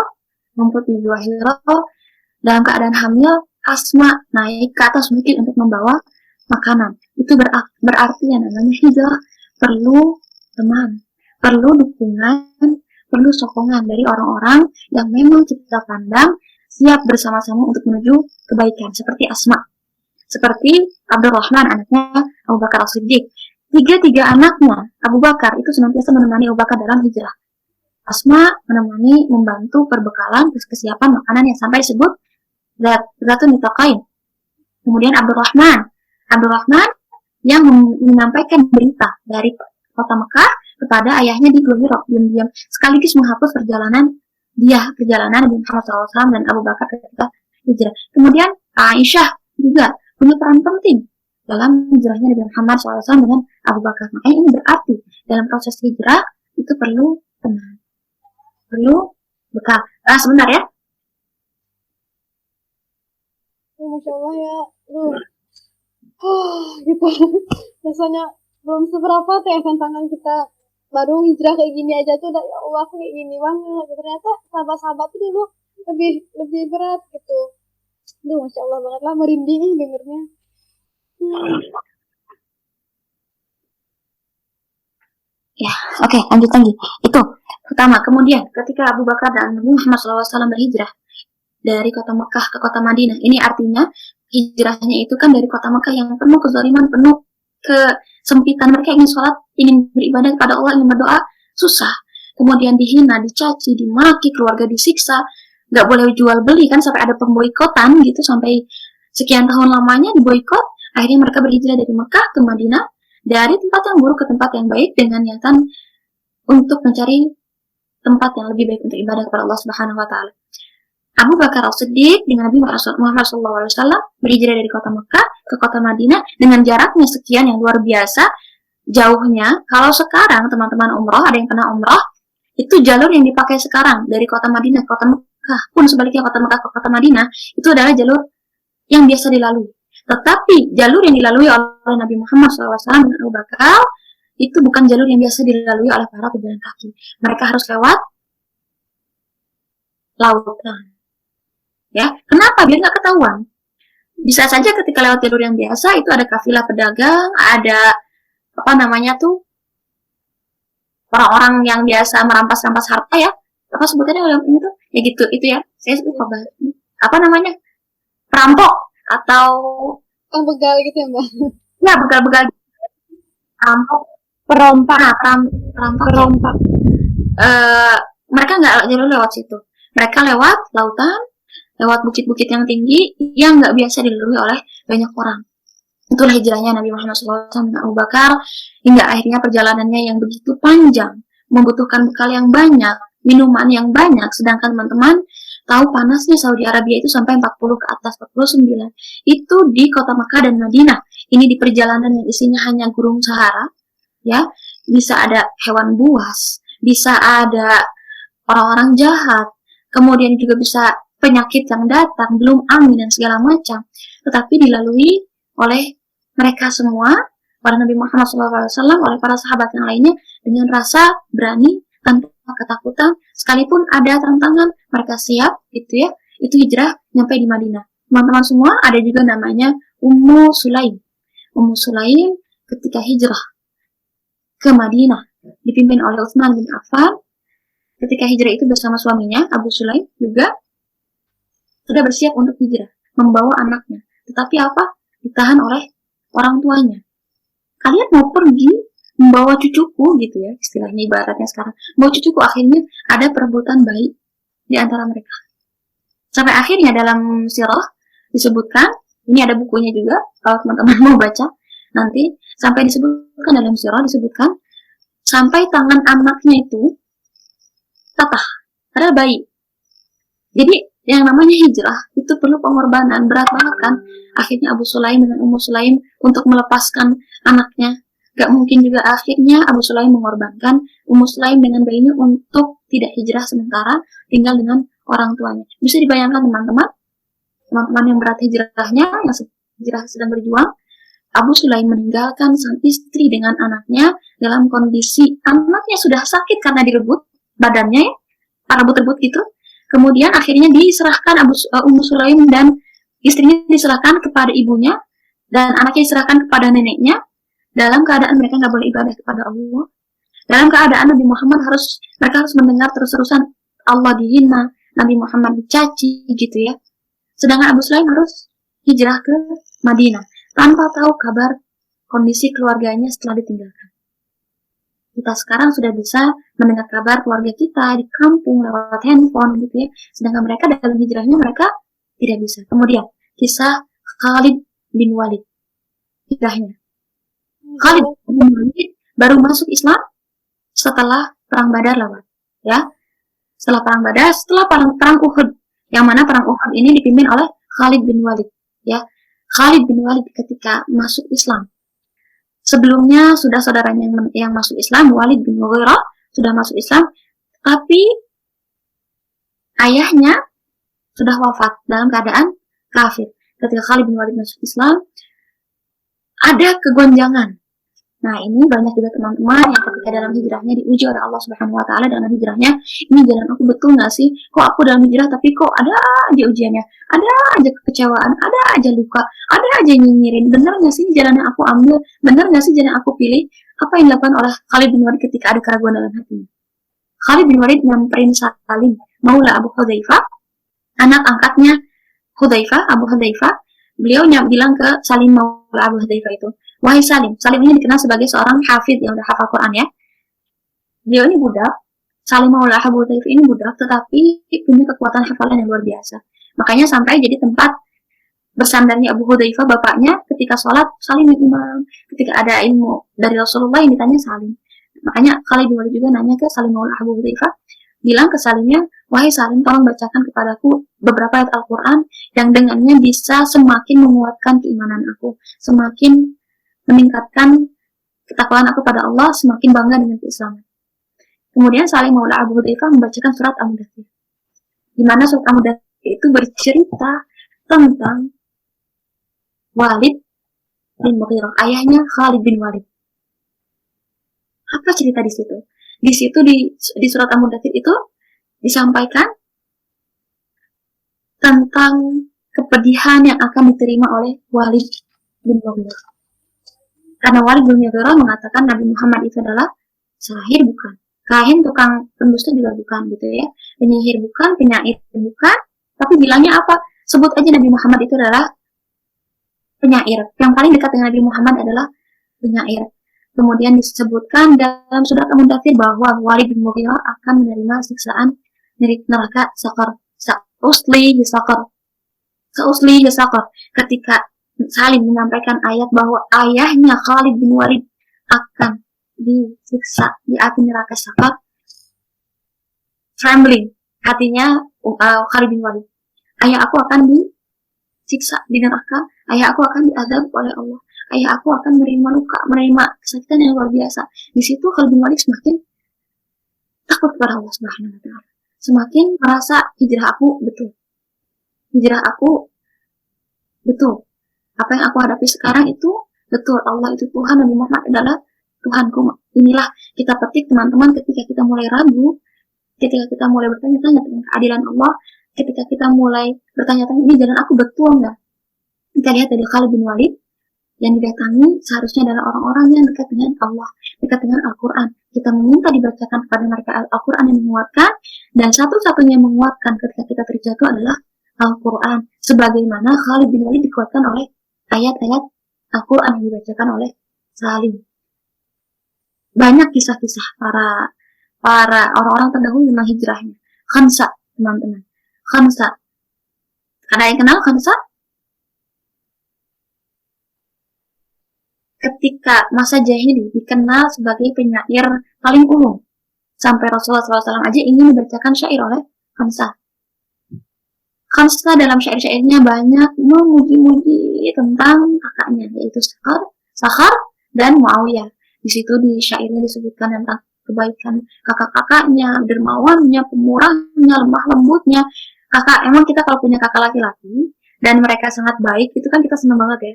nyumput di gua Hira dalam keadaan hamil. Asma naik ke atas bukit untuk membawa makanan. Itu berarti yang namanya hijrah perlu teman, perlu dukungan, perlu sokongan dari orang-orang yang memang kita pandang siap bersama-sama untuk menuju kebaikan, seperti Asma, seperti Abdurrahman, anaknya Abu Bakar As-Siddiq. Tiga anaknya Abu Bakar itu senantiasa menemani Abu Bakar dalam hijrah. Asma menemani, membantu perbekalan, kesiapan makanan yang sampai disebut zatun nitaqain. Kemudian Abdurrahman yang menyampaikan berita dari kota Mekah kepada ayahnya di Gua Hira, diam-diam, sekaligus menghapus perjalanan Nabi Muhammad SAW dan Abu Bakar ketika hijrah. Kemudian Aisyah juga punya peran penting dalam hijrahnya Nabi Muhammad SAW dengan Abu Bakar. Makanya ini berarti dalam proses hijrah itu perlu teman, perlu bekal. Sebentar ya. Masya Allah ya, gitu. Rasanya belum seberapa tuh ya tantangan kita. Baru hijrah kayak gini aja tuh udah, ya Allah aku kayak gini banget. Ternyata sahabat-sahabat tuh dulu lebih berat gitu. Duh, Masya Allah banget lah, merinding dengernya. Ya, oke, lanjut lagi. Itu pertama. Kemudian ketika Abu Bakar dan Nabi Muhammad SAW berhijrah dari kota Mekah ke kota Madinah, ini artinya hijrahnya itu kan dari kota Mekah yang penuh kezaliman, penuh kesempitan. Mereka ingin sholat, ingin beribadah kepada Allah, ingin berdoa, susah. Kemudian dihina, dicaci, dimaki, keluarga disiksa, nggak boleh jual beli kan, sampai ada pemboikotan gitu, sampai sekian tahun lamanya diboikot. Akhirnya mereka berhijrah dari Mekah ke Madinah, dari tempat yang buruk ke tempat yang baik dengan niatan untuk mencari tempat yang lebih baik untuk ibadah kepada Allah Subhanahu wa taala. Abu Bakar As-Siddiq dengan Nabi Muhammad SAW berhijrah dari kota Mekah ke kota Madinah dengan jaraknya sekian yang luar biasa jauhnya. Kalau sekarang teman-teman umroh, ada yang pernah umroh, itu jalur yang dipakai sekarang dari kota Madinah ke kota Mekah, pun sebaliknya kota Mekah ke kota Madinah, itu adalah jalur yang biasa dilalui. Tetapi jalur yang dilalui oleh Nabi Muhammad SAW dan Abu Bakar itu bukan jalur yang biasa dilalui oleh para pejalan kaki. Mereka harus lewat lautan. Ya, kenapa? Biar nggak ketahuan. Bisa saja ketika lewat jalur yang biasa itu ada kafilah pedagang, ada apa namanya tuh orang-orang yang biasa merampas-rampas harta ya. Apa sebutannya dalam ini tuh? Ya gitu, itu ya. Saya lupa bahas. Apa namanya? Perampok atau begal gitu ya Mbak? ya begal-begal perampok. Perompak. Nah, perampok. Mereka nggak jalur lewat situ. Mereka lewat lautan, lewat bukit-bukit yang tinggi yang nggak biasa dilalui oleh banyak orang. Itulah hijrahnya Nabi Muhammad SAW dan Abu Bakar hingga akhirnya perjalanannya yang begitu panjang, membutuhkan bekal yang banyak, minuman yang banyak, sedangkan teman-teman tahu panasnya Saudi Arabia itu sampai 40 ke atas, 49. Itu di kota Mekah dan Madinah. Ini di perjalanan yang isinya hanya gurun Sahara, ya. Bisa ada hewan buas, bisa ada orang-orang jahat, kemudian juga bisa penyakit yang datang, belum angin dan segala macam. Tetapi dilalui oleh mereka semua, para Nabi Muhammad SAW, oleh para sahabat yang lainnya dengan rasa berani tanpa ketakutan, sekalipun ada tantangan mereka siap, gitu ya. Itu hijrah nyampe di Madinah. Teman-teman semua ada juga namanya Ummu Sulaim. Ummu Sulaim ketika hijrah ke Madinah dipimpin oleh Utsman bin Affan. Ketika hijrah itu bersama suaminya Abu Sulaim juga sudah bersiap untuk hijrah, membawa anaknya. Tetapi apa? Ditahan oleh orang tuanya. Kalian mau pergi membawa cucuku gitu ya, istilahnya ibaratnya sekarang. Bawa cucuku, akhirnya ada perebutan bayi di antara mereka. Sampai akhirnya dalam sirah disebutkan, ini ada bukunya juga, kalau teman-teman mau baca nanti, sampai disebutkan dalam sirah disebutkan, sampai tangan anaknya itu patah, padahal bayi. Jadi yang namanya hijrah itu perlu pengorbanan, berat banget kan. Akhirnya Abu Sulaim dengan Ummu Sulaim untuk melepaskan anaknya. Gak mungkin juga akhirnya Abu Sulaim mengorbankan Ummu Sulaim dengan bayinya untuk tidak hijrah sementara, tinggal dengan orang tuanya. Bisa dibayangkan teman-teman yang berat hijrahnya, yang hijrah sedang berjuang, Abu Sulaim meninggalkan sang istri dengan anaknya dalam kondisi anaknya sudah sakit karena direbut badannya ya, rebut-rebut gitu. Kemudian akhirnya diserahkan Ummu Sulaim dan istrinya diserahkan kepada ibunya dan anaknya diserahkan kepada neneknya dalam keadaan mereka nggak boleh ibadah kepada Allah. Dalam keadaan Nabi Muhammad mereka harus mendengar terus-terusan Allah dihina, Nabi Muhammad dicaci gitu ya. Sedangkan Abu Sulaim harus hijrah ke Madinah tanpa tahu kabar kondisi keluarganya setelah ditinggalkan. Kita sekarang sudah bisa mendengar kabar keluarga kita di kampung lewat handphone gitu ya. Sedangkan mereka dalam hijrahnya mereka tidak bisa. Kemudian kisah Khalid bin Walid. Hijrahnya. Khalid bin Walid baru masuk Islam setelah perang Badar lewat. Ya. Setelah perang Badar, setelah perang Uhud. Yang mana perang Uhud ini dipimpin oleh Khalid bin Walid. Ya. Khalid bin Walid ketika masuk Islam. Sebelumnya sudah saudaranya yang masuk Islam, Walid bin Mughirah sudah masuk Islam, tapi ayahnya sudah wafat dalam keadaan kafir. Ketika Khalid bin Walid masuk Islam, ada kegonjangan. Nah, ini banyak juga teman-teman yang ketika dalam hijrahnya diuji oleh Allah Subhanahu wa taala dengan hijrahnya, ini jalan aku betul nggak sih? Kok aku dalam hijrah tapi kok ada aja ujiannya, ada aja kekecewaan, ada aja luka, ada aja nyinyirin. Bener nggak sih jalan yang aku ambil? Bener nggak sih jalan yang aku pilih? Apa yang dilakukan oleh Khalid bin Walid ketika ada keraguan dalam hatinya? Khalid bin Walid nyamperin Salim, Maula Abu Hudzaifah, anak angkatnya Hudzaifah, Abu Hudzaifah. Beliau bilang ke Salim Maula Abu Hudzaifah itu, wahai Salim. Salim ini dikenal sebagai seorang hafid yang udah hafal Quran ya. Beliau ini budak. Salim Maula Abu Hudzaifah ini budak, tetapi punya kekuatan hafalan yang luar biasa. Makanya sampai jadi tempat bersandarnya Abu Hudzaifah bapaknya ketika sholat salim ya imam, ketika ada ilmu dari Rasulullah yang ditanya salim. Makanya Khalid bin Walid juga nanya ke Salim maula Abu Hudzaifah, bilang ke Salimnya, wahai Salim, tolong bacakan kepadaku beberapa ayat Al-Quran yang dengannya bisa semakin menguatkan keimanan aku, semakin meningkatkan ketakwaan aku pada Allah, semakin bangga dengan keislaman. Kemudian Salim maula Abu Hudzaifah membacakan surat Al-Mudaththir, di mana surat Al-Mudaththir itu bercerita tentang Walid bin Mughirah, ayahnya Khalid bin Walid. Apa cerita di situ? Di situ di surat Al-Mudaththir itu disampaikan tentang kepedihan yang akan diterima oleh Walid bin Mughirah. Karena Walid bin Mughirah mengatakan Nabi Muhammad itu adalah sahir bukan, kahin tukang pendusta juga bukan gitu ya, penyihir bukan, penyair bukan, tapi bilangnya apa? Sebut aja Nabi Muhammad itu adalah penyair. Yang paling dekat dengan Nabi Muhammad adalah penyair. Kemudian disebutkan dalam surat Al-Mudaththir bahwa Walid bin Mughirah akan menerima siksaan dari neraka Saqar. Sa'uslihi Saqar. Ketika Salim menyampaikan ayat bahwa ayahnya Khalid bin Walid akan disiksa di api neraka Saqar, trembling hatinya Khalid bin Walid. Ayah aku akan disiksa di neraka, ayah aku akan diazab oleh Allah, ayah aku akan menerima luka, menerima kesakitan yang luar biasa. Di situ Khalid bin Walid semakin takut kepada Allah Subhanahu wa taala, semakin merasa hijrah aku betul, apa yang aku hadapi sekarang itu betul, Allah itu Tuhan, Nabi Muhammad adalah Tuhanku. Inilah kita petik teman-teman, ketika kita mulai ragu, ketika kita mulai bertanya-tanya tentang keadilan Allah, ketika kita mulai bertanya-tanya, ini jalan aku betul nggak? Kita lihat dari Khalid bin Walid, yang didatangi seharusnya adalah orang-orang yang dekat dengan Allah, dekat dengan Al-Quran. Kita meminta dibacakan kepada mereka Al-Quran yang menguatkan, dan satu-satunya yang menguatkan ketika kita terjatuh adalah Al-Quran. Sebagaimana Khalid bin Walid dikuatkan oleh ayat-ayat Al-Quran yang dibacakan oleh Salim. Banyak kisah-kisah para orang-orang terdahulu tentang hijrahnya. Khansa, teman-teman. Khansa. Ada yang kenal Khansa? Ketika masa jahili dikenal sebagai penyair paling ulung. Sampai Rasulullah SAW aja ingin dibacakan syair oleh Khansa. Khansa dalam syair-syairnya banyak memuji-muji tentang kakaknya, yaitu Sakhar dan Muawiyah. Di situ di syairnya disebutkan tentang kebaikan kakak-kakaknya, dermawannya, pemurahnya, lemah lembutnya. Kakak, emang kita kalau punya kakak laki-laki dan mereka sangat baik, itu kan kita senang banget ya.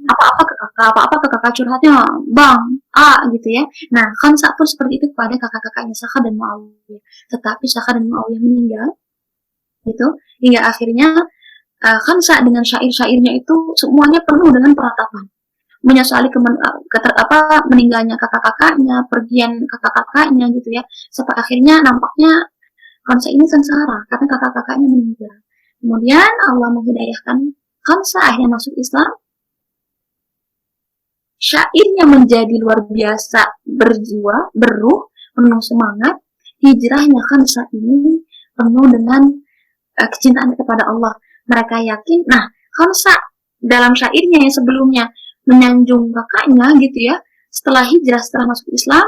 Apa-apa ke kakak curhatnya, bang, gitu ya. Nah, Khansa pun seperti itu kepada kakak-kakaknya Sakhar dan Muawiyah. Tetapi Sakhar dan Muawiyah meninggal, gitu, hingga akhirnya Khansa dengan syair-syairnya itu semuanya penuh dengan peratapan, menyesali meninggalnya kakak-kakaknya, pergian kakak-kakaknya gitu ya, sampai akhirnya nampaknya Khansa ini sengsara karena kakak-kakaknya meninggal. Kemudian Allah menghidayahkan Khansa, akhirnya masuk Islam. Syairnya menjadi luar biasa berjiwa, beruh, penuh semangat. Hijrahnya Khansa ini penuh dengan kecintaan kepada Allah. Mereka yakin, nah Khansa dalam syairnya yang sebelumnya menyanjung kakaknya gitu ya, setelah hijrah, setelah masuk Islam,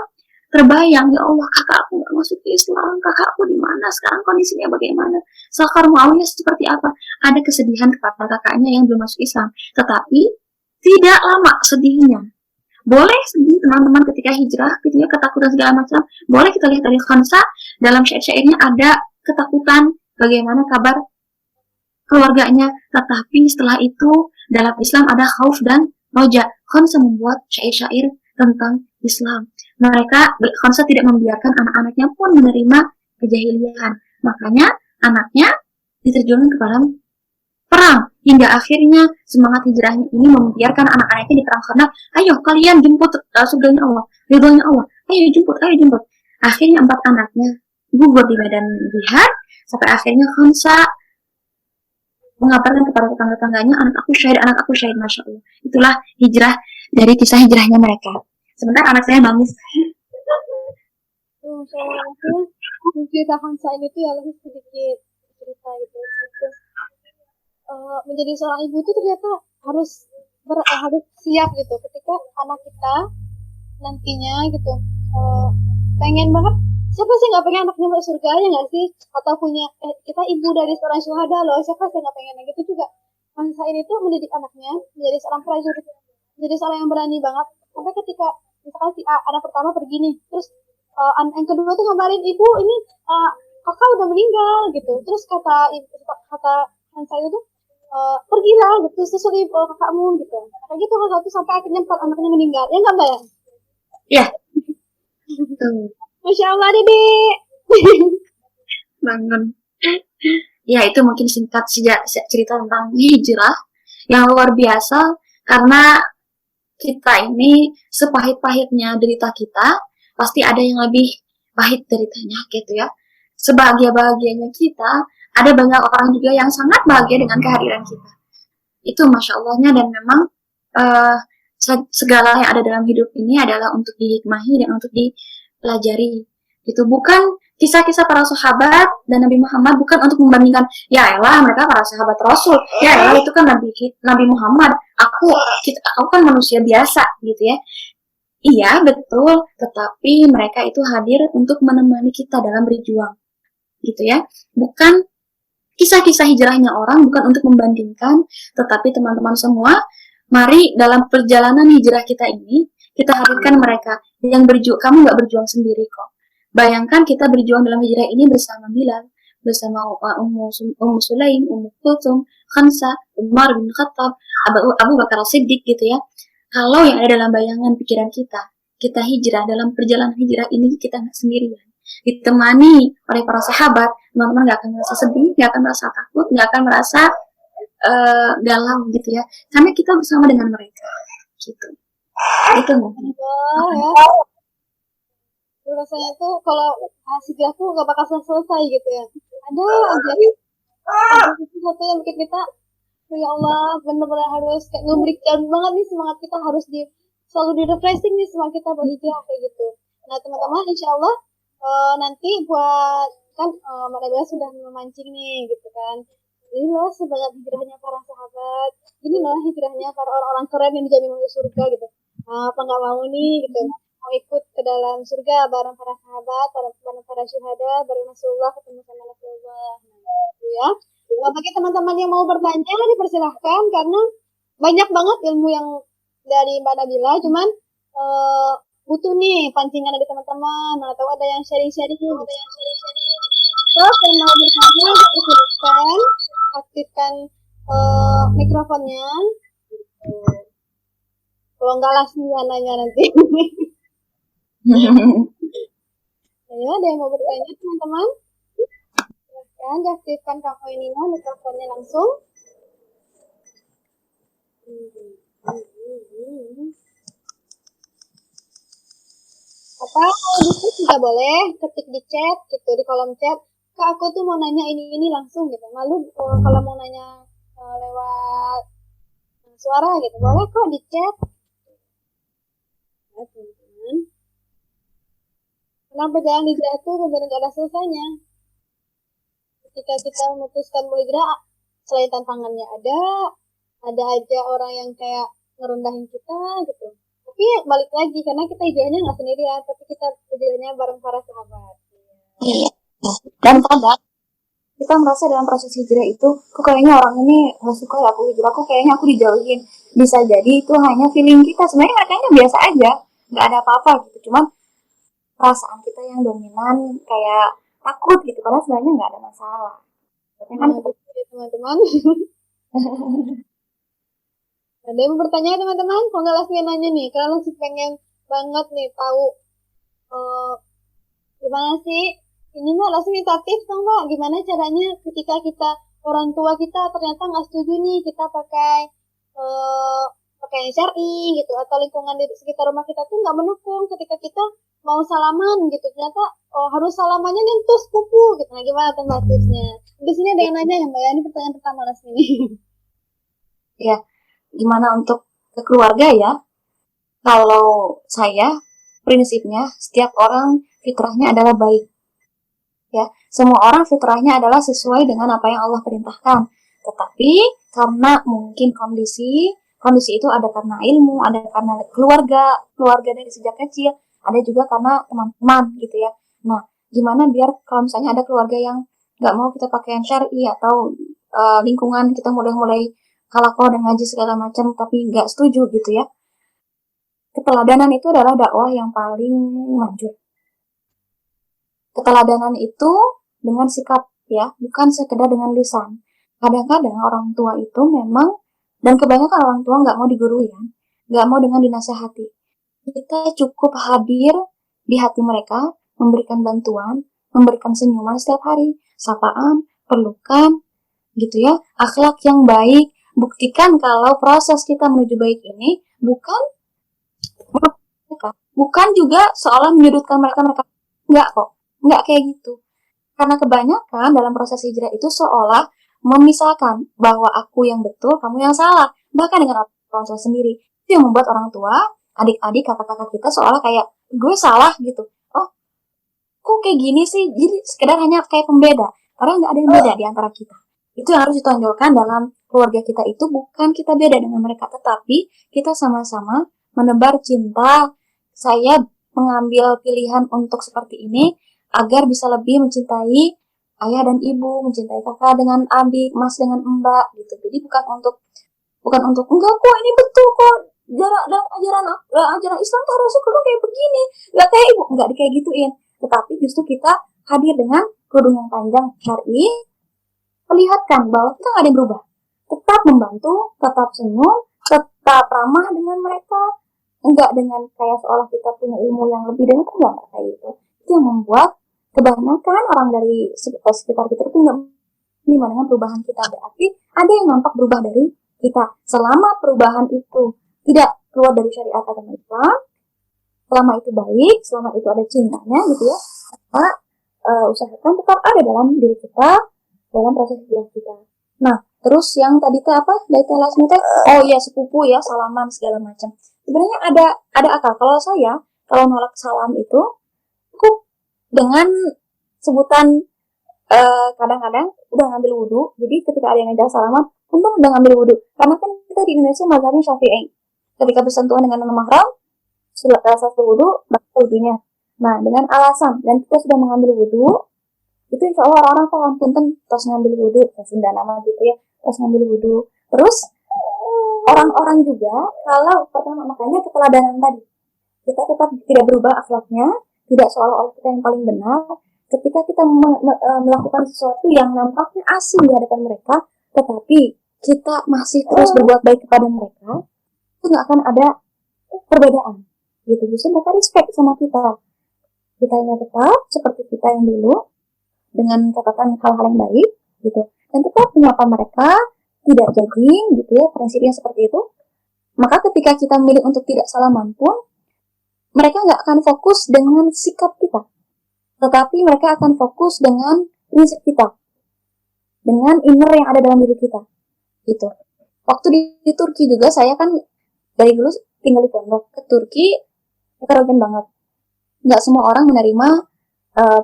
terbayang, ya Allah, kakakku gak masuk Islam, kakakku di mana sekarang, kondisinya bagaimana, Sakhar Muawiyah seperti apa. Ada kesedihan kepada kakaknya yang belum masuk Islam, tetapi tidak lama sedihnya. Boleh sedih teman-teman ketika hijrah gitu ya, ketakutan segala macam, boleh kita lihat dari Khansa dalam syair-syairnya ada ketakutan bagaimana kabar keluarganya, tetapi setelah itu dalam Islam ada khauf dan roja. Khansa membuat syair-syair tentang Islam. Khansa tidak membiarkan anak-anaknya pun menerima kejahilian. Makanya anaknya diterjunkan ke dalam perang. Hingga akhirnya semangat hijrahnya ini membiarkan anak-anaknya di perang karena ayo kalian jemput surganya Allah, ridhonya Allah. Ayo jemput. Akhirnya 4 anaknya gugur di medan jihad sampai akhirnya Khansa mengabarkan kepada tetangga-tangganya, anak aku syahid, Masya Allah. Itulah hijrah dari kisah hijrahnya mereka. Sebentar anak saya nangis. Masya Allah. Cerita Khansa ini tuh ya lebih sedikit cerita gitu. menjadi seorang ibu itu ternyata harus siap gitu ketika anak kita nantinya gitu pengen banget, siapa sih nggak pengen anaknya masuk surga ya nggak sih, atau punya kita ibu dari seorang syuhada loh, siapa sih nggak pengen gitu juga. Bangsa ini tuh mendidik anaknya menjadi seorang prajurit, menjadi seorang yang berani banget, sampai ketika misalkan si anak pertama pergi nih, terus yang kedua tuh ngabarin ibu ini kakak udah meninggal gitu, terus kata Hansa itu tuh pergilah gitu susuri kakakmu gitu, kayak gitu kakak tuh sampai akhirnya 4 anaknya meninggal, ya nggak mbak ya? Ya, tuh, Masya Allah Dede. bangun. Ya, itu mungkin singkat cerita tentang hijrah yang luar biasa, karena kita ini sepahit-pahitnya derita kita, pasti ada yang lebih pahit deritanya gitu ya. Sebahagia-bahagianya kita, ada banyak orang juga yang sangat bahagia dengan kehadiran kita. Itu Masya Allahnya, dan memang uh, segala yang ada dalam hidup ini adalah untuk dihikmahi dan untuk dipelajari. Gitu, bukan kisah-kisah para sahabat dan Nabi Muhammad bukan untuk membandingkan, ya elah mereka para sahabat Rasul, ya elah itu kan Nabi Muhammad, aku kan manusia biasa gitu ya. Iya betul, tetapi mereka itu hadir untuk menemani kita dalam berjuang gitu ya. Bukan kisah-kisah hijrahnya orang, bukan untuk membandingkan, tetapi teman-teman semua, mari dalam perjalanan hijrah kita ini kita hadirkan mereka yang berjuang. Kamu nggak berjuang sendiri kok. Bayangkan kita berjuang dalam hijrah ini bersama Bilal, bersama Ummu Sulaim, Ummu Kulthum, Khamsa, Umar bin Khattab, Abu Bakar Siddiq gitu ya. Kalau yang ada dalam bayangan pikiran kita hijrah, dalam perjalanan hijrah ini kita nggak sendirian. Ditemani oleh para sahabat, teman-teman nggak akan merasa sedih, nggak akan merasa takut, nggak akan merasa galau gitu ya. Karena kita bersama dengan mereka gitu. Itu mungkin. Ya. Rasanya tuh kalau hijrah tuh nggak bakal selesai gitu ya. Ada sesuatu yang bikin kita, ya Allah, benar-benar harus kayak nge-breakdown banget nih semangat kita, harus selalu di refreshing nih semangat kita berhijrah kayak gitu. Nah teman-teman, insya Allah nanti buat kan Mbak Nabila sudah memancing nih gitu kan. Ini loh sebanyak hijrahnya para sahabat, ini loh hijrahnya para orang-orang keren yang dijamin masuk surga gitu. Apa nggak mau nih gitu, mau ikut ke dalam surga bareng para sahabat, bareng para syuhada, bareng Rasulullah, ketemu sama Rasulullah. Nah, gitu ya. Nah, bagi teman-teman yang mau bertanya dipersilahkan, karena banyak banget ilmu yang dari Mbak Nabila, cuman butuh nih pancingan dari teman-teman, atau ada yang sharing-sharing. Terus yang mau bertanya dipersilahkan, aktifkan mikrofonnya. Kalau nggak langsung nanya nanti. Ayo, ada yang mau bertanya teman-teman? Silahkan diaktifkan mikrofonnya langsung. Apa di chat juga boleh, ketik di chat gitu, di kolom chat. Kak, aku tuh mau nanya ini langsung gitu. Malu kalau mau nanya lewat suara gitu, boleh kok di chat. Nah, teman-teman, karena perjalanan hijrah itu benar-benar gak ada selesainya. Ketika kita memutuskan berhijrah, selain tantangannya ada aja orang yang kayak ngerendahin kita gitu. Tapi balik lagi, karena kita hijrahnya nggak sendirian, tapi kita hijrahnya bareng para sahabat. Iya. Dan kadang kita merasa dalam proses hijrah itu, kok kayaknya orang ini nggak suka ya aku hijrah, kok kayaknya aku dijauhin. Bisa jadi itu hanya feeling kita. Sebenarnya mereka biasa aja, nggak ada apa-apa gitu. Cuman perasaan kita yang dominan kayak takut gitu, padahal sebenarnya nggak ada masalah. Kan teman-teman. Ada yang bertanya teman-teman? Kalau nggak langsung nanya nih, karena langsung pengen banget nih tahu gimana sih. Ini Mbak langsung minta tips dong Mbak, gimana caranya ketika kita orang tua kita ternyata nggak setuju nih kita pakai pakaian syar'i gitu, atau lingkungan di sekitar rumah kita tuh nggak mendukung ketika kita mau salaman gitu, ternyata harus salamannya nyentuh sepupu gitu. Nah gimana tuh Mbak tipsnya? Di sini ada yang nanya ya Mbak ya, ini pertanyaan pertama lah sini. Ya, gimana untuk ke keluarga ya? Kalau saya prinsipnya setiap orang fitrahnya adalah baik. Ya, semua orang fitrahnya adalah sesuai dengan apa yang Allah perintahkan. Tetapi karena mungkin kondisi itu ada karena ilmu, ada karena keluarga dari sejak kecil, ada juga karena teman-teman gitu ya. Nah, gimana biar kalau misalnya ada keluarga yang nggak mau kita pakai yang syar'i atau lingkungan kita mulai kalakoh dan ngaji segala macam tapi nggak setuju gitu ya. Keteladanan itu adalah dakwah yang paling manjur. Keteladanan itu dengan sikap ya, bukan sekedar dengan lisan. Kadang-kadang orang tua itu memang, dan kebanyakan orang tua nggak mau digurui kan, nggak mau dengan dinasehati. Kita cukup hadir di hati mereka, memberikan bantuan, memberikan senyuman setiap hari, sapaan, pelukan, gitu ya, akhlak yang baik. Buktikan kalau proses kita menuju baik ini bukan juga seolah menyudutkan mereka, nggak kok, nggak kayak gitu. Karena kebanyakan dalam proses hijrah itu seolah memisahkan bahwa aku yang betul, kamu yang salah. Bahkan dengan orang tua sendiri. Itu yang membuat orang tua, adik-adik, kakak-kakak kita seolah kayak, gue salah gitu. Oh, kok kayak gini sih? Jadi sekedar hanya kayak pembeda. Padahal nggak ada yang beda di antara kita. Itu yang harus ditonjolkan dalam keluarga kita itu, bukan kita beda dengan mereka. Tetapi kita sama-sama menebar cinta. Saya mengambil pilihan untuk seperti ini, agar bisa lebih mencintai ayah dan ibu, mencintai kakak dengan adik, mas dengan mbak gitu. Jadi bukan untuk enggak kok ini betul kok, jarak dalam ajaran Islam tuh harusnya kudu kayak begini, nggak kayak ibu, nggak kayak gituin. Tetapi justru kita hadir dengan kerudung yang panjang syar'i, perlihatkan bahwa kita nggak ada yang berubah, tetap membantu, tetap senyum, tetap ramah dengan mereka, enggak dengan kayak seolah kita punya ilmu yang lebih dari itu, enggak kayak gitu. Itu yang membuat kebanyakan orang dari sekitar kita itu nggak terima dengan perubahan kita. Berarti ada yang nampak berubah dari kita. Selama perubahan itu tidak keluar dari syariat agama Islam, selama itu baik, selama itu ada cintanya gitu ya, kita usahakan tetap ada dalam diri kita, dalam proses hijrah kita. Nah, terus yang tadi teh apa? Dari teh lasmi teh, oh iya sepupu ya, salaman segala macam. Sebenarnya ada akal. Kalau nolak salam itu cukup dengan sebutan kadang-kadang udah ngambil wudhu. Jadi ketika ada yang ngajak salaman, untung udah ngambil wudhu. Karena kan kita di Indonesia mazhabnya Syafi'i. Ketika bersentuhan dengan mahram, selesai wudhu, batal wudhunya. Nah, dengan alasan dan kita sudah mengambil wudhu, itu insya Allah orang-orang paham, punten tos ngambil wudhu, Sunda nama gitu ya, tos ngambil wudhu. Terus orang-orang juga, kalau pertama makanya keteladanan tadi, kita tetap tidak berubah akhlaknya, tidak seolah-olah kita yang paling benar. Ketika kita melakukan sesuatu yang nampaknya asing di hadapan mereka, tetapi kita masih terus berbuat baik kepada mereka, itu nggak akan ada perbedaan. Gitu, justru mereka respect sama kita. Kitanya tetap seperti kita yang dulu, dengan catatan hal-hal yang baik, gitu. Dan tetap menyapa mereka, tidak judging, gitu ya, prinsipnya seperti itu. Maka ketika kita memilih untuk tidak salaman pun, mereka nggak akan fokus dengan sikap kita, tetapi mereka akan fokus dengan prinsip kita, dengan inner yang ada dalam diri kita, gitu. Waktu di Turki juga, saya kan dari dulu tinggal di pondok, ke Turki heterogen banget. Nggak semua orang menerima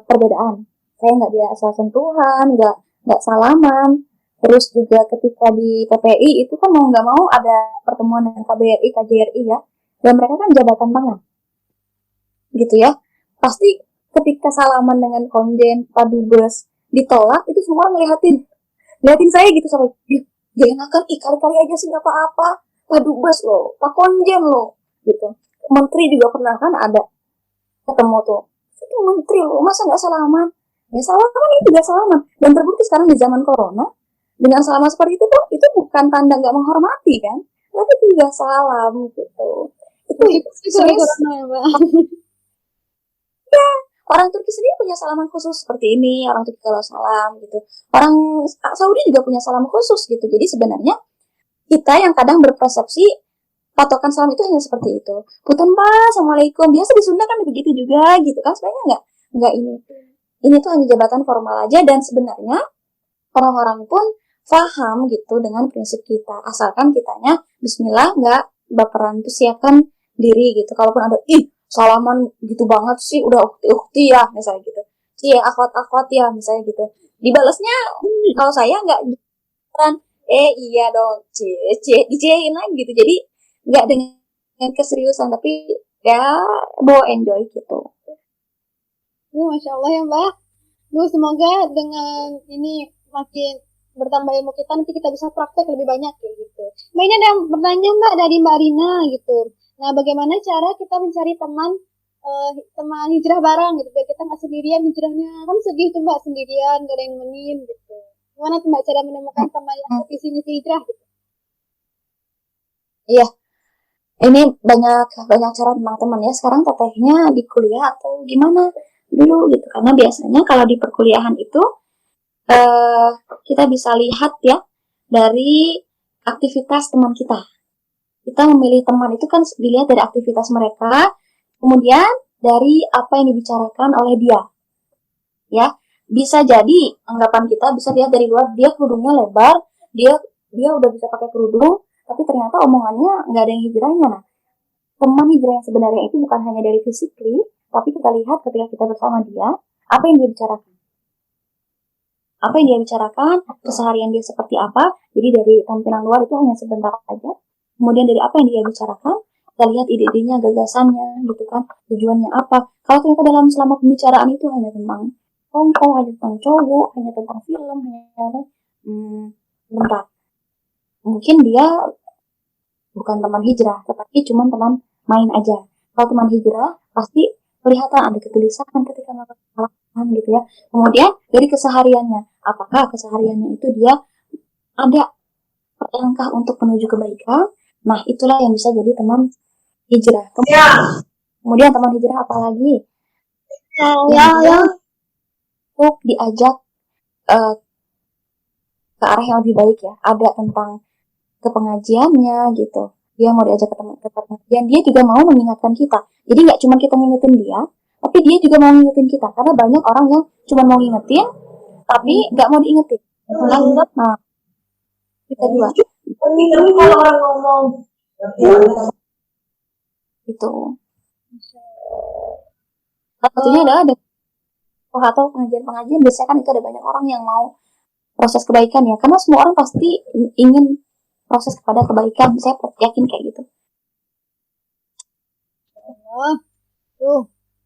perbedaan. Saya nggak biasa sentuhan, nggak salaman. Terus juga ketika di PPI itu kan mau nggak mau ada pertemuan dengan KBRI, KJRI ya, dan mereka kan jabatan banget, gitu ya. Pasti ketika salaman dengan konjen, Pak Dubes ditolak, itu semua ngeliatin saya gitu sampai, gak enakan, kali-kali aja sih nggak apa-apa, Pak Dubes loh, Pak Konjen loh, gitu. Menteri juga pernah kan ada ketemu tuh, itu menteri loh, masa nggak salaman? Ya salaman itu juga salaman. Dan terbukti sekarang di zaman corona, dengan salaman seperti itu tuh, itu bukan tanda nggak menghormati kan, tapi itu juga salam gitu. Itu serius. Ya, orang Turki sendiri punya salaman khusus seperti ini, orang Turki kalau salam gitu. Orang Saudi juga punya salam khusus gitu. Jadi sebenarnya kita yang kadang berpersepsi patokan salam itu hanya seperti itu. Punten Pak, Assalamualaikum. Biasa di Sunda kan begitu juga gitu kan. Sebenarnya enggak ini. Ini tuh hanya jabatan formal aja, dan sebenarnya orang-orang pun paham gitu dengan prinsip kita. Asalkan kitanya bismillah, enggak baperan, tuh siapkan diri gitu. Kalaupun ada salaman gitu banget sih, udah ukti ya misalnya gitu. Akhwat ya misalnya gitu. Dibalasnya kalau saya enggak Iya dong, dicein lagi gitu. Jadi nggak dengan keseriusan, tapi ya bawa enjoy gitu. Masya Allah ya Mbak. Semoga dengan ini makin bertambah ilmu kita, nanti kita bisa praktek lebih banyak kayak gitu. Mbak, ini ada yang bertanya Mbak dari Mbak Rina gitu. Nah, bagaimana cara kita mencari teman hijrah bareng gitu, biar kita nggak sendirian hijrahnya. Kan sedih tuh Mbak sendirian, gak ada yang nemenin gitu. Gimana tuh Mbak cara menemukan teman yang visi misi hijrah gitu? Iya, ini banyak cara teman-teman ya. Sekarang tetehnya di kuliah atau gimana dulu gitu. Karena biasanya kalau di perkuliahan itu kita bisa lihat ya dari aktivitas teman kita. Kita memilih teman itu kan dilihat dari aktivitas mereka, kemudian dari apa yang dibicarakan oleh dia. Ya, bisa jadi anggapan kita bisa lihat dari luar, dia kerudungnya lebar, dia udah bisa pakai kerudung, tapi ternyata omongannya nggak ada yang hijrahnya. Nah, teman hijrah yang sebenarnya itu bukan hanya dari physically, tapi kita lihat ketika kita bersama dia, apa yang dia bicarakan. Apa yang dia bicarakan, keseharian dia seperti apa. Jadi dari tampilan luar itu hanya sebentar aja. Kemudian dari apa yang dia bicarakan, kita lihat ide-idenya, gagasannya, gitu kan, tujuannya apa. Kalau ternyata dalam selama pembicaraan itu hanya tentang hongkong, hanya tentang cowok, hanya tentang film, hanya bentar. Mungkin dia bukan teman hijrah, tetapi cuma teman main aja. Kalau teman hijrah, pasti kelihatan ada kegelisahan ketika melakukan kesalahan gitu ya. Kemudian dari kesehariannya, apakah kesehariannya itu dia ada langkah untuk menuju kebaikan? Nah, itulah yang bisa jadi teman hijrah. Kemudian teman hijrah apalagi? Untuk diajak ke arah yang lebih baik ya. Ada tentang ke pengajiannya gitu. Dia mau diajak ke pengajian, dia juga mau mengingatkan kita. Jadi nggak cuma kita ngingetin dia, tapi dia juga mau ngingetin kita. Karena banyak orang yang cuma mau ngingetin, tapi nggak mau diingetin. Nah, kita dua. Kalau orang ngomong itu. Satunya adalah atau pengajian biasanya kan itu ada banyak orang yang mau proses kebaikan ya. Karena semua orang pasti ingin proses kepada kebaikan. Saya yakin kayak gitu.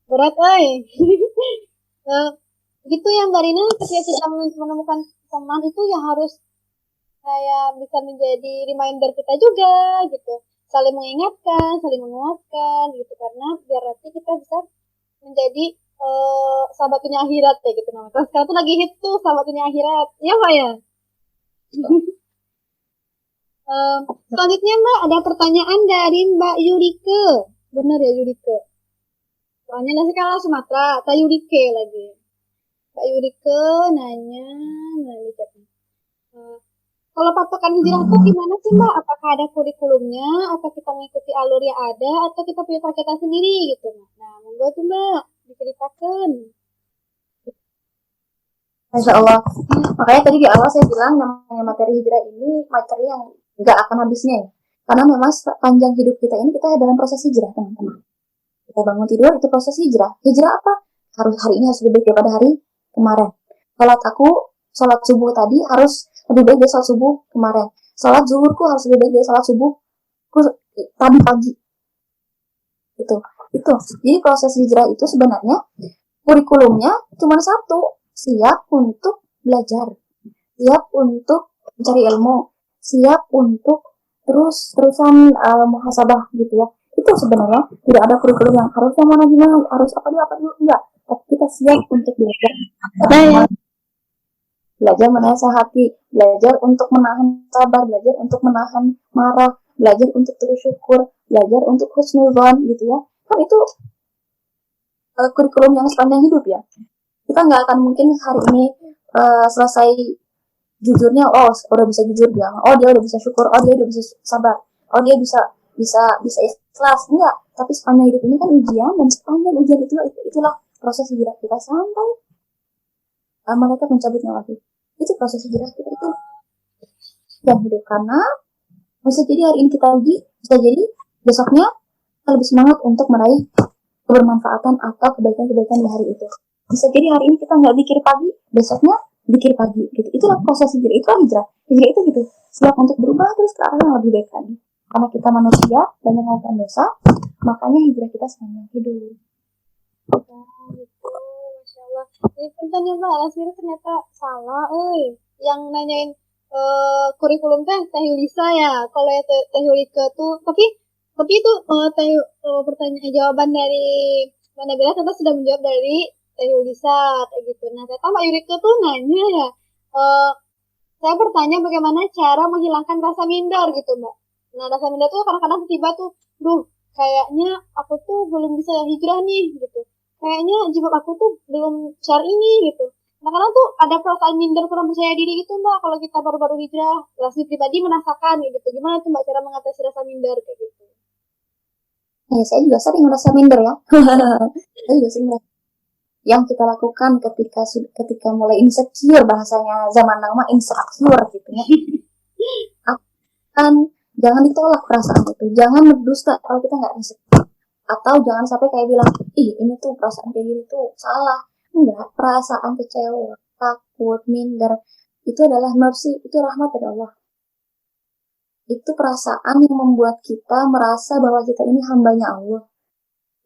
Berat gitu ya Mbak Rina, ketika kita menemukan teman itu ya harus kayak bisa menjadi reminder kita juga gitu, saling mengingatkan, saling menguatkan gitu, karena biar nanti kita bisa menjadi sahabat dunia akhirat ya gitu namanya. Sekarang tuh lagi hit tuh sahabat dunia akhirat, ya Mbak ya. Selanjutnya Mbak, ada pertanyaan dari Mbak Yurike. Bener ya Yurike? Soalnya nasi kalah Sumatera, atau Yurike lagi. Mbak Yurike nanya melalui chatnya. Kalau patokan hijrah itu gimana sih Mbak? Apakah ada kurikulumnya, atau kita mengikuti alur yang ada, atau kita punya targetan sendiri gitu Mbak? Nah, monggo tuh Mbak, diceritakan. Masya Allah. Makanya tadi di awal saya bilang namanya materi hijrah ini materi yang nggak akan habisnya ya. Karena memang sepanjang hidup kita ini kita dalam proses hijrah teman-teman. Kita bangun tidur itu proses hijrah. Hijrah apa? Hari ini harus lebih baik daripada hari kemarin. Sholat subuh tadi harus lebih baik dari sholat subuh kemarin. Sholat zuhurku harus lebih baik dari sholat subuhku tadi pagi. Itu. Jadi proses hijrah itu sebenarnya kurikulumnya cuma satu. Siap untuk belajar, siap untuk mencari ilmu, siap untuk terusan muhasabah gitu ya. Itu sebenarnya tidak ada kurikulum yang harus yang mana gimana, harus apa dulu enggak. Tapi kita siap untuk belajar. Belajar menasehati, belajar untuk menahan sabar, belajar untuk menahan marah, belajar untuk terus syukur, belajar untuk husnuzon gitu ya. Kan itu kurikulum yang sepanjang hidup ya. Kita nggak akan mungkin hari ini selesai jujurnya, udah bisa jujur dia, dia udah bisa syukur, dia udah bisa sabar, dia bisa ikhlas, enggak. Tapi sepanjang hidup ini kan ujian, dan sepanjang ujian itulah proses hijrah kita sampai malaikat mencabut nyawa kita. Itu proses hijrah kita itu yang hidup. Karena bisa jadi hari ini kita uji, bisa jadi besoknya kita lebih semangat untuk meraih kebermanfaatan atau kebaikan-kebaikan di hari itu. Bisa jadi hari ini kita nggak zikir pagi, besoknya zikir pagi gitu. Itulah proses hijrah, itulah hijrah. Hijrah itu gitu, siap untuk berubah terus ke arah yang lebih baik lagi. Karena kita manusia, banyak melakukan dosa, makanya hijrah kita sepanjang hidup. Oh, gitu. Masya Allah. Jadi penanya Mbak Lasmira ternyata salah, Yang nanyain kurikulum Teh Yulisa ya. Kalau ya Teh Yulika tuh, tapi itu pertanyaan jawaban dari Mbak Nabila ternyata sudah menjawab dari Teh Yulisa kayak gitu. Nah, ternyata Mbak Yulika tuh nanya ya, saya bertanya bagaimana cara menghilangkan rasa minder gitu Mbak. Nah, rasa minder tuh kadang-kadang tiba tuh, kayaknya aku tuh belum bisa hijrah nih gitu. Kayaknya jilbab aku tuh belum syar ini gitu. Nah, kadang tuh ada perasaan minder, kurang percaya diri gitu Mbak kalau kita baru-baru hijrah. Lasmi pribadi merasakan gitu. Gimana tuh Mbak cara mengatasi rasa minder kayak gitu? Ya, saya juga sering merasa minder ya. Saya juga sering merasa. Yang kita lakukan ketika mulai insecure, bahasanya zaman now insecure gitu ya. Kan jangan ditolak perasaan itu, jangan berdusta kalau kita nggak insecure, atau jangan sampai kayak bilang ini tuh perasaan kayak gini tuh salah. Enggak, perasaan kecewa, takut, minder itu adalah mercy, itu rahmat dari Allah. Itu perasaan yang membuat kita merasa bahwa kita ini hambanya Allah.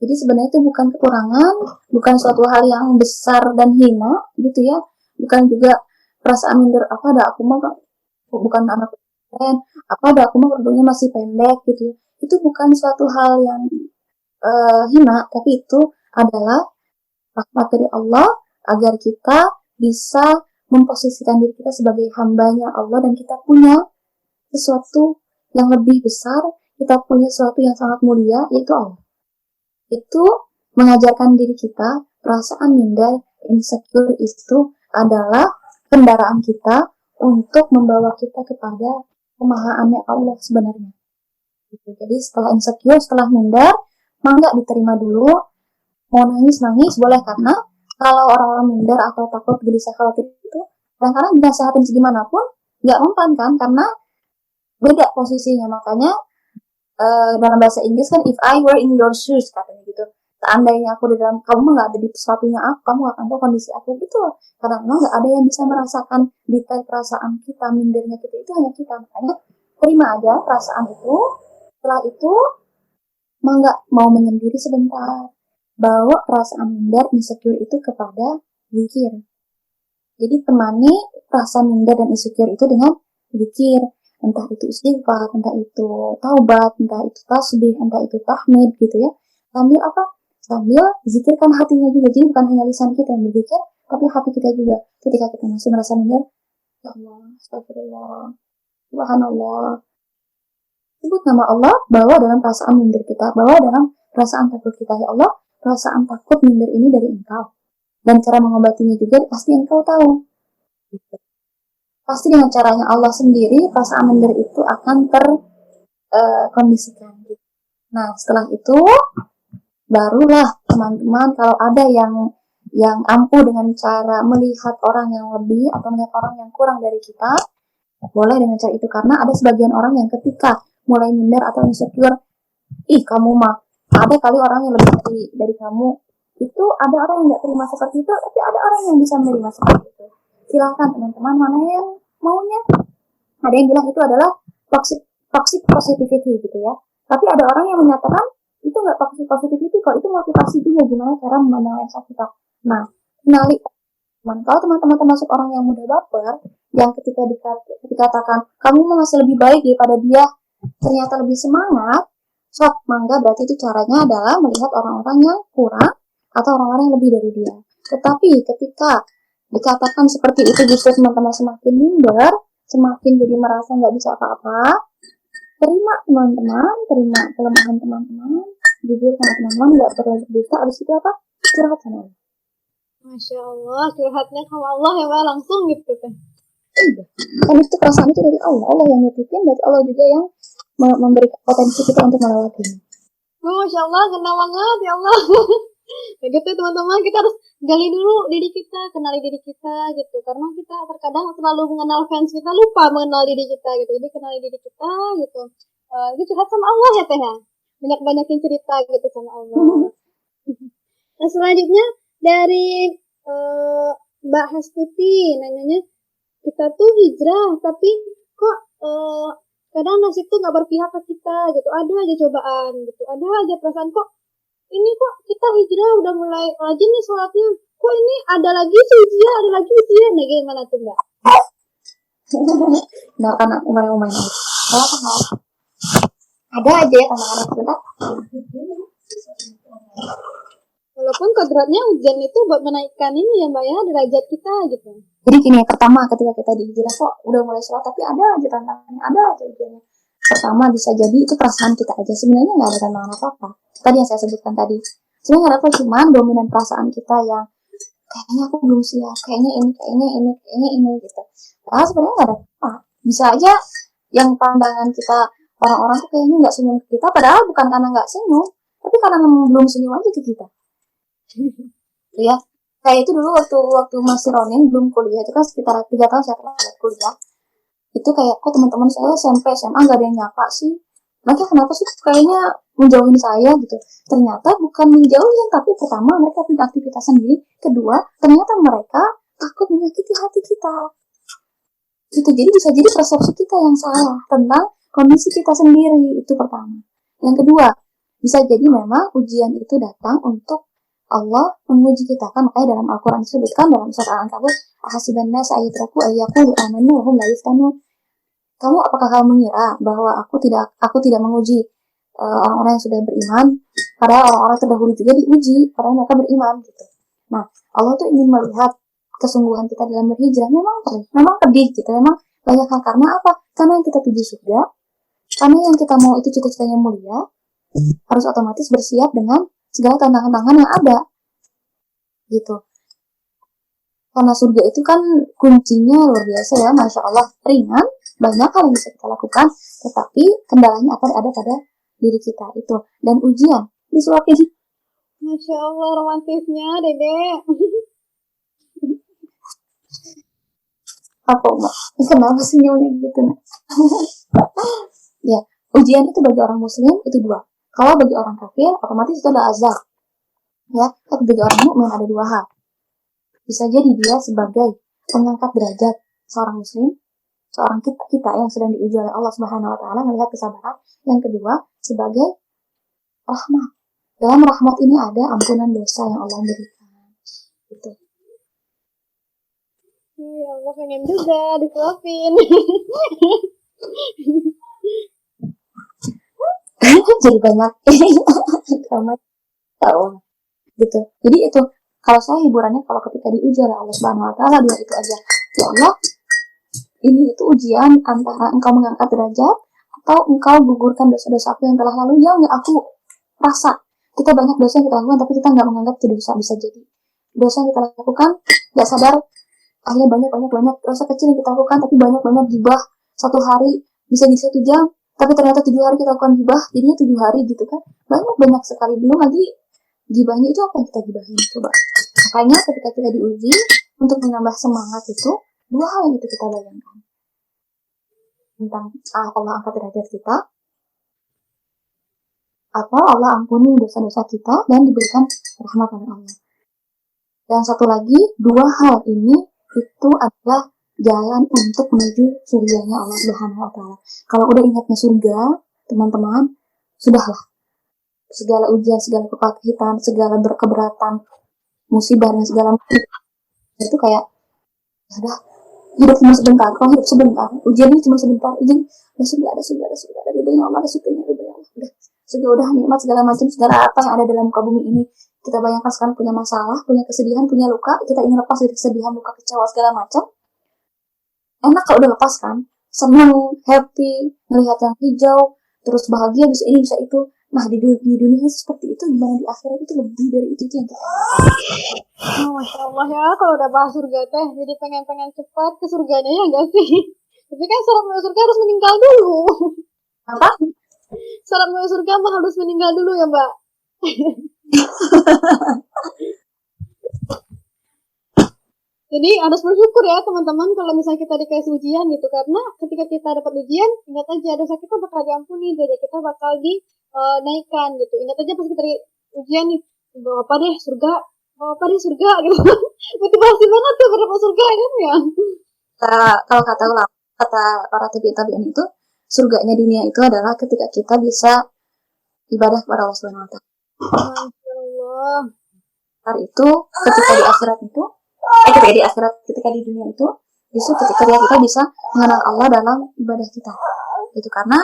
Jadi sebenarnya itu bukan kekurangan, bukan suatu hal yang besar dan hina gitu ya, bukan juga perasaan minder apa ada aku mah bukan anak keren, apa ada aku mah kerudungnya masih pendek gitu ya. Itu bukan suatu hal yang hina, tapi itu adalah rahmat dari Allah agar kita bisa memposisikan diri kita sebagai hambanya Allah, dan kita punya sesuatu yang lebih besar, kita punya sesuatu yang sangat mulia, yaitu Allah. Itu mengajarkan diri kita perasaan minder, insecure itu adalah kendaraan kita untuk membawa kita kepada kemahaannya Allah sebenarnya. Gitu. Jadi setelah insecure, setelah minder, mangga diterima dulu. Mau nangis boleh, karena kalau orang-orang minder atau takut, gelisah, khawatir itu kadang-kadang dinasehatin segimanapun nggak mempan kan, karena beda posisinya. Makanya dalam bahasa Inggris kan if I were in your shoes katanya gitu. Seandainya aku di dalam kamu, nggak ada di sepatunya aku, kamu nggak akan tahu kondisi aku. Betul, karena memang nggak ada yang bisa merasakan detail perasaan kita, mindernya kita itu hanya kita. Makanya terima aja perasaan itu. Setelah itu mau menyendiri sebentar, bawa perasaan minder, insecure itu kepada zikir. Jadi temani rasa minder dan insecure itu dengan zikir. Entah itu istighfar, entah itu taubat, entah itu tasbih, entah itu tahmid gitu ya. Sambil apa? Sambil zikirkan hatinya juga. Jadi bukan hanya lisan kita yang berzikir, tapi hati kita juga. Ketika kita masih merasa minder, ya Allah, astagfirullah, subhanallah. Sebut nama Allah, bawa dalam perasaan minder kita, bawa dalam perasaan takut kita. Ya Allah, perasaan takut minder ini dari Engkau. Dan cara mengobatinya juga pasti Engkau tahu. Gitu. Pasti dengan caranya Allah sendiri, perasaan minder itu akan terkondisikan. Gitu. Nah, setelah itu barulah teman-teman kalau ada yang ampuh dengan cara melihat orang yang lebih atau melihat orang yang kurang dari kita, boleh dengan cara itu. Karena ada sebagian orang yang ketika mulai minder atau insecure, kamu mah ada kali orang yang lebih dari kamu. Itu ada orang yang nggak terima seperti itu, tapi ada orang yang bisa menerima seperti itu. Silahkan teman-teman, mana yang maunya. Ada yang bilang itu adalah toxic positivity gitu ya. Tapi ada orang yang menyatakan itu nggak toxic positivity kok, itu motivasi juga gimana cara memandang lensa kita. Nah, kenali kalau teman-teman termasuk orang yang mudah baper, yang ketika dikatakan kamu masih lebih baik daripada dia, ternyata lebih semangat, sok mangga, berarti itu caranya adalah melihat orang-orang yang kurang atau orang-orang yang lebih dari dia. Tetapi ketika dikatakan seperti itu justru teman-teman semakin minder, semakin jadi merasa nggak bisa apa-apa. Terima teman-teman, terima kelemahan teman-teman, jujur sama teman-teman, nggak perlu berdusta. Abis itu apa? Curhat sama Allah. Masya Allah, curhatnya sama Allah ya Mbak, langsung gitu kan. Iya, kan itu perasaan itu dari Allah. Allah yang nitipin, berarti Allah juga yang memberikan potensi kita untuk melewatinya. Masya Allah, kena banget ya Allah. Ya gitu teman-teman, kita harus gali dulu diri kita, kenali diri kita gitu. Karena kita terkadang terlalu mengenal fans kita, lupa mengenal diri kita gitu. Jadi kenali diri kita gitu. Itu curhat sama Allah ya Teh ya. Banyak-banyakin cerita gitu sama Allah. Nah selanjutnya dari Mbak Hastuti nanyanya, kita tuh hijrah tapi kok kadang nasib tuh nggak berpihak ke kita gitu. Ada aja cobaan gitu. Ada aja perasaan kok ini kok kita hijrah udah mulai rajin nih sholatnya. Kok ini ada lagi sih ujian, ada lagi ujian. Nah gimana tuh Mbak? Nah, karena umai-umai aja. Apa? Ada aja ya tantangan sebentar. Walaupun kodratnya ujian itu buat menaikkan ini ya Mbak ya, derajat kita gitu. Jadi gini, pertama ketika kita di hijrah kok udah mulai sholat tapi ada aja tantangannya, ada aja ujiannya. Pertama bisa jadi itu perasaan kita aja, sebenarnya nggak ada tantangan apa-apa. Tadi yang saya sebutkan tadi, sebenarnya nggak ada apa, cuma dominan perasaan kita yang kayaknya aku belum siap, kayaknya ini gitu. Padahal sebenarnya nggak ada apa. Bisa aja yang pandangan kita orang-orang tuh kayaknya nggak senyum ke kita, padahal bukan karena nggak senyum, tapi karena memang belum senyum aja ke kita. Ya, kayak itu dulu waktu masih Ronin belum kuliah, itu kan sekitar 3 tahun saya pernah kuliah. Itu kayak kok teman-teman saya SMP SMA nggak ada yang nyapa sih, mereka kenapa sih kayaknya menjauhin saya gitu. Ternyata bukan menjauhin, tapi pertama mereka punya aktivitas sendiri, kedua ternyata mereka takut menyakiti hati kita gitu. Jadi bisa jadi persepsi kita yang salah tentang kondisi kita sendiri, itu pertama. Yang kedua, bisa jadi memang ujian itu datang untuk Allah menguji kita, kan makanya dalam Al-Quran disebutkan dalam surat Al-Ankabut, ahasiban nas ayatraku ayyaqulu amanu wa hum la yuftanun. Kamu apakah kamu mengira bahwa aku tidak menguji orang-orang yang sudah beriman, padahal orang-orang terdahulu juga diuji, padahal mereka beriman gitu. Nah, Allah tuh ingin melihat kesungguhan kita dalam berhijrah. Memang pedih gitu, memang banyak hal. Karena apa? Karena yang kita tuju surga, karena yang kita mau itu cita-citanya mulia, harus otomatis bersiap dengan segala tantangan-tantangan yang ada gitu. Karena surga itu kan kuncinya luar biasa ya, Masya Allah, ringan, banyak hal yang bisa kita lakukan, tetapi kendalanya ada pada diri kita itu. Dan ujian disuapin. Masya Allah romantisnya Dede. Apa Mbak? Kenapa senyumnya gitu nih? Ya, ujian itu bagi orang muslim itu 2. Kalau bagi orang kafir, otomatis itu adalah azab. Ya, tapi bagi orang mukmin ada 2 hal. Bisa jadi dia sebagai pengangkat derajat seorang muslim, seorang kita yang sedang diuji oleh Allah Subhanahu wa taala, melihat kesabaran. Yang kedua, sebagai rahmat. Dalam rahmat ini ada ampunan dosa yang Allah berikan. Gitu. Ya Allah pengen juga disuapin. Jadi banyak drama tahu gitu. Jadi itu kalau saya hiburannya kalau ketika diuji oleh Allah Subhanahu wa taala, dia itu aja. Ya Allah, ini itu ujian antara engkau mengangkat derajat atau engkau gugurkan dosa-dosa aku yang telah lalu. Ya enggak, aku rasa kita banyak dosa yang kita lakukan tapi kita nggak menganggap itu dosa. Bisa jadi dosa yang kita lakukan nggak sadar, akhirnya banyak dosa kecil yang kita lakukan tapi banyak gibah. 1 hari bisa jadi 1 jam, tapi ternyata 7 hari kita lakukan gibah, jadinya 7 hari gitu kan. Banyak sekali. Belum lagi gibahnya itu apa yang kita gibahin, coba. Makanya ketika kita diuji untuk menambah semangat itu 2 hal yang itu kita bayangkan tentang Allah angkat derajat kita, atau Allah ampuni dosa-dosa kita dan diberikan rahmat oleh Allah. Dan satu lagi, 2 hal ini itu adalah jalan untuk menuju surganya Allah Subhanahu wa taala. Kalau udah ingatnya surga, teman-teman, sudahlah. Segala ujian, segala kepahitan, segala keberatan, musibah dan segala macam itu kayak udah hidup cuma sebentar. Kalau hidup sebentar, ujiannya cuma sebentar. Ada surga, ada ridhonya Allah, ada surganya, ridhonya Allah. Udah nikmat segala macam, segala apa yang ada dalam muka bumi ini. Kita bayangkan sekarang punya masalah, punya kesedihan, punya luka, kita ingin lepas dari kesedihan, luka, kecewa segala macam. Enak kalau udah lepas kan, senang, happy, melihat yang hijau, terus bahagia, bisa ini, bisa itu. Nah, di dunia seperti itu, gimana di akhirat itu lebih dari itu yang kita. Masya Allah ya, kalau udah bahas surga teh, jadi pengen cepat ke surganya ya enggak sih? Tapi kan syarat masuk surga harus meninggal dulu. Apa? Syarat masuk surga mah harus meninggal dulu ya Mbak. Jadi harus bersyukur ya teman-teman kalau misalnya kita dikasih ujian gitu, karena ketika kita dapat ujian, ingat aja dosa kita bakal diampuni, derajat kita bakal dinaikkan gitu. Ingat aja pas kita ujian nih, apa deh surga apa di surga gitu. Motivasi banget tuh berdapat surga kan ya. Kalau kata ulama, kata para tabi'in itu, surganya dunia itu adalah ketika kita bisa ibadah kepada Allah Subhanahu wa taala. Masya Allah. Karena itu ketika di akhirat itu, ketika di dunia itu, justru ketika kita bisa mengenal Allah dalam ibadah kita. Itu karena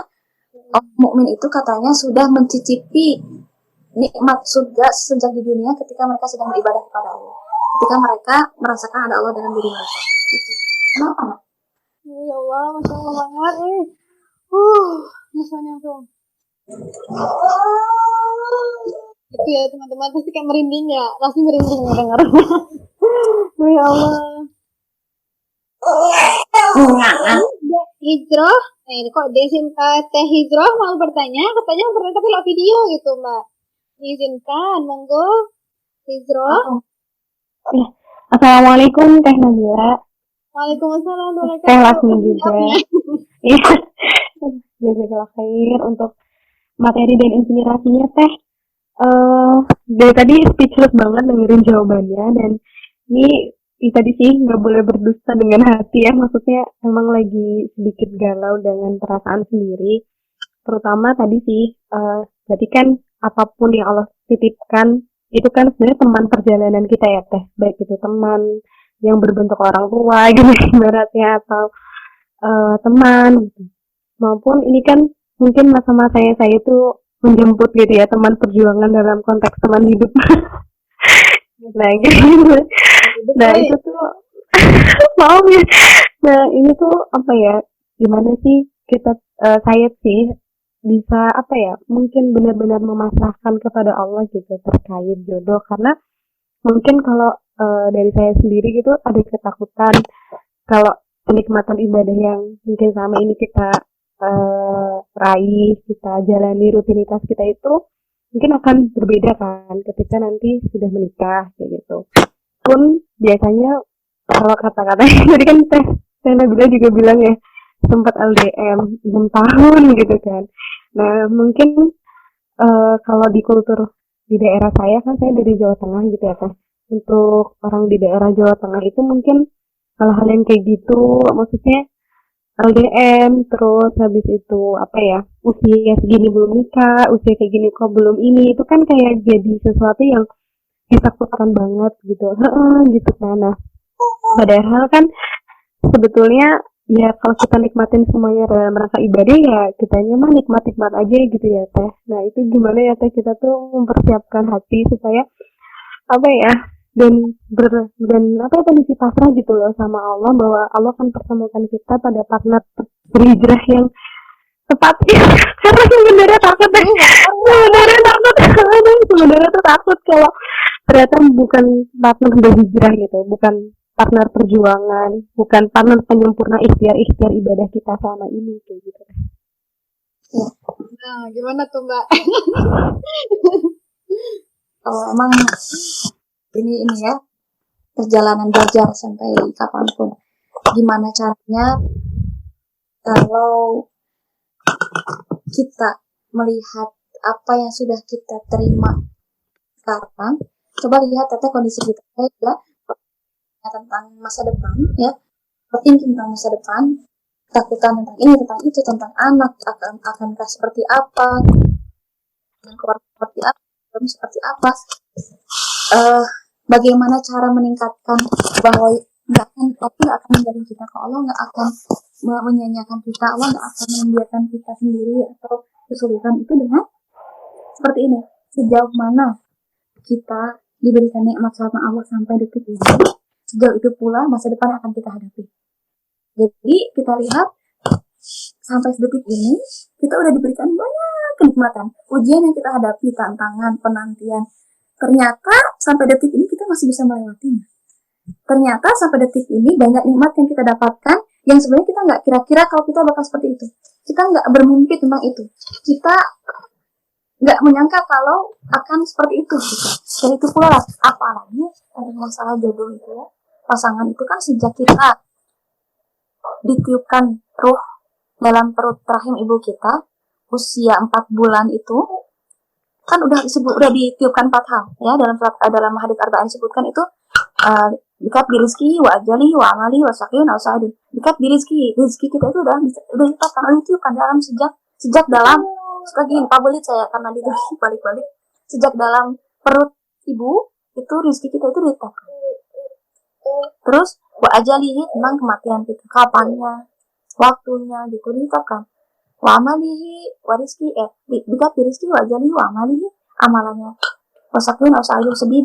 mukmin itu katanya sudah mencicipi nikmat surga sejak di dunia ketika mereka sedang beribadah kepada Allah. Ketika mereka merasakan ada Allah dalam diri mereka. Itu. Kenapa? Ya Allah, Masya Allah banget. Misalnya tuh. Itu ya teman-teman, pasti kayak merinding ya. Pasti merinding dengar. Ya Allah. Hijrah, Teh Hijrah mau bertanya, katanya pernah tapi lewat video gitu Mbak. Izinkan, monggo Hijrah. Assalamualaikum Teh Nabila. Waalaikumsalam warahmatullahi Teh wabarakatuh. Lasmi juga. Iya. Jazakallah khair untuk materi dan inspirasinya Teh. Dari tadi speechless banget dengerin jawabannya, dan ini tadi sih nggak boleh berdusta dengan hati ya, maksudnya emang lagi sedikit galau dengan perasaan sendiri, terutama tadi sih berarti kan apapun yang Allah titipkan itu kan sebenarnya teman perjalanan kita ya Teh, baik itu teman yang berbentuk orang tua gitu ibaratnya, atau teman gitu, maupun ini kan mungkin masa-masa saya itu menjemput gitu ya, teman perjuangan dalam konteks teman hidup. Nah gitu. Nah itu tuh maaf ya. Nah ini tuh apa ya, gimana sih kita saya sih bisa apa ya, mungkin benar-benar memasrahkan kepada Allah gitu terkait jodoh, karena mungkin kalau dari saya sendiri gitu ada ketakutan kalau kenikmatan ibadah yang mungkin selama ini kita raih, kita jalani rutinitas kita itu mungkin akan berbeda kan ketika nanti sudah menikah kayak gitu. Pun biasanya kalau kata-katanya tadi kan Teh Nabila juga bilang ya sempat LDM 6 tahun gitu kan. Nah mungkin kalau di kultur di daerah saya kan, saya dari Jawa Tengah gitu ya Teh. Untuk orang di daerah Jawa Tengah itu mungkin hal-hal yang kayak gitu, maksudnya LDM, terus habis itu apa ya, usia segini belum nikah, usia kayak gini kok belum ini, itu kan kayak jadi sesuatu yang ditakutkan banget gitu. Gitu kan. Nah padahal kan sebetulnya ya kalau kita nikmatin semuanya dalam rangka ibadah ya kitanya mah nikmat-nikmat aja gitu ya Teh. Nah itu gimana ya Teh, kita tuh mempersiapkan hati supaya apa ya, dan apa ya, tadi pasrah gitu loh sama Allah, bahwa Allah akan pertemukan kita pada partner berhijrah yang tepat ya. Karena sebenarnya takut deh, sebenarnya tuh takut kalau ternyata bukan partner berhijrah gitu, bukan partner perjuangan, bukan partner penyempurna ikhtiar ibadah kita selama ini kayak gitu. Nah, gimana tuh Mbak? Kalau emang ini ya perjalanan belajar sampai kapanpun, gimana caranya kalau kita melihat apa yang sudah kita terima sekarang, coba lihat Teteh kondisi kita juga tentang masa depan ya, berthinking tentang masa depan, ketakutan tentang ini, tentang itu, tentang anak akankah seperti apa, keluarga seperti apa, seperti apa, bagaimana cara meningkatkan bahwa Allah nggak akan meninggalkan kita, kalau Allah nggak akan menyanyiakan kita, Allah nggak akan membiarkan kita sendiri atau kesulitan itu dengan seperti ini. Sejauh mana kita diberikan nikmat sama Allah sampai detik ini, sejauh itu pula masa depan akan kita hadapi. Jadi kita lihat sampai detik ini kita udah diberikan banyak kenikmatan, ujian yang kita hadapi, tantangan, penantian. Ternyata sampai detik ini kita masih bisa melewatinya. Ternyata sampai detik ini banyak nikmat yang kita dapatkan yang sebenarnya kita nggak kira-kira kalau kita bakal seperti itu. Kita nggak bermimpi tentang itu. Kita nggak menyangka kalau akan seperti itu. Dan itu pula lah, apalagi ada masalah jodoh itu ya. Pasangan itu kan sejak kita ditiupkan ruh dalam perut rahim ibu kita, usia 4 bulan itu, kan udah ditiupkan 4 hal ya dalam hadits arba'in disebutkan itu dekat di rezeki wa ajali wa amali wa saqiyun au sa'idun. Dekat di rezeki kita itu udah ditetapkan, udah ditiupkan dalam sejak dalam lagi 4 belit saya karena itu balik-balik sejak dalam perut ibu itu rezeki kita itu ditetapkan. Terus wa ajalihi tentang kematian kita, kapannya, waktunya gitu ditetapkan. Wa amalihi wa rizki dekat di rizki wa ajalihi wa amalihi amalannya. Wa saqiyun au sa'idun sedih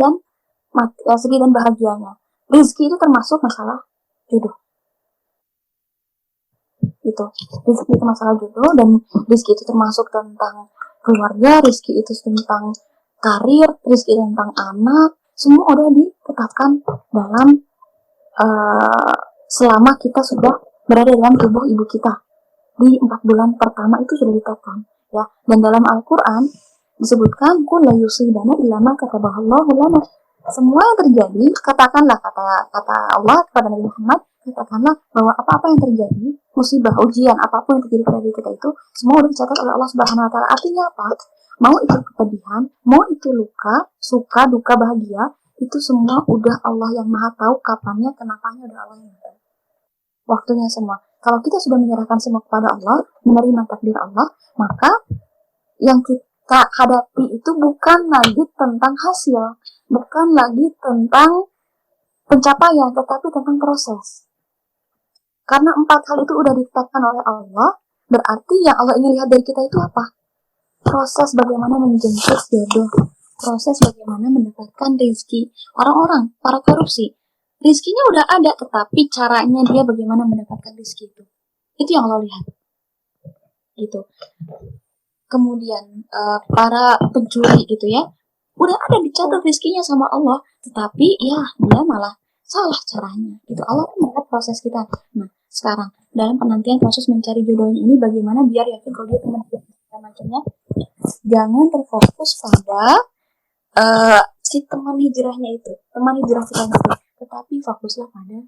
dan bahagianya. Rizki itu termasuk masalah jodoh. Gitu. Rizki itu masalah jodoh dan rizki itu termasuk tentang keluarga, rizki itu tentang karir, rizki tentang anak, semua udah ditetapkan dalam selama kita sudah berada dalam tubuh ibu kita. Di 4 bulan pertama itu sudah ditetapkan ya. Dan dalam Al-Qur'an disebutkan qul la yusibana illa ma katabahallahu lana. Semua yang terjadi, katakanlah kata Allah kepada Nabi Muhammad, katakanlah bahwa apa-apa yang terjadi, musibah, ujian, apapun yang terjadi pada diri kita itu, semua sudah dicatat oleh Allah Subhanahu wa taala. Artinya apa? Mau itu kepedihan, mau itu luka, suka, duka, bahagia, itu semua udah Allah yang Maha tahu kapannya, kenapanya udah Allah yang tahu. Waktunya semua. Kalau kita sudah menyerahkan semua kepada Allah, menerima takdir Allah, maka yang kita hadapi itu bukan lagi tentang hasil, bukan lagi tentang pencapaian, tetapi tentang proses. Karena 4 hal itu udah ditetapkan oleh Allah, berarti yang Allah ingin lihat dari kita itu apa? Proses bagaimana menjemput jodoh, proses bagaimana mendapatkan rezeki. Orang-orang, para korupsi, rizkinya udah ada, tetapi caranya dia bagaimana mendapatkan rezeki itu. Itu yang Allah lihat. Gitu. Kemudian para pencuri gitu ya, udah ada dicatat rizkinya sama Allah, tetapi ya dia malah salah caranya. Gitu. Allah melihat proses kita. Nah, sekarang dalam penantian proses mencari jodohnya ini bagaimana biar yakin kalau dia teman kita macamnya, jangan terfokus pada si teman hijrahnya itu, teman hijrah kita itu, tetapi fokuslah pada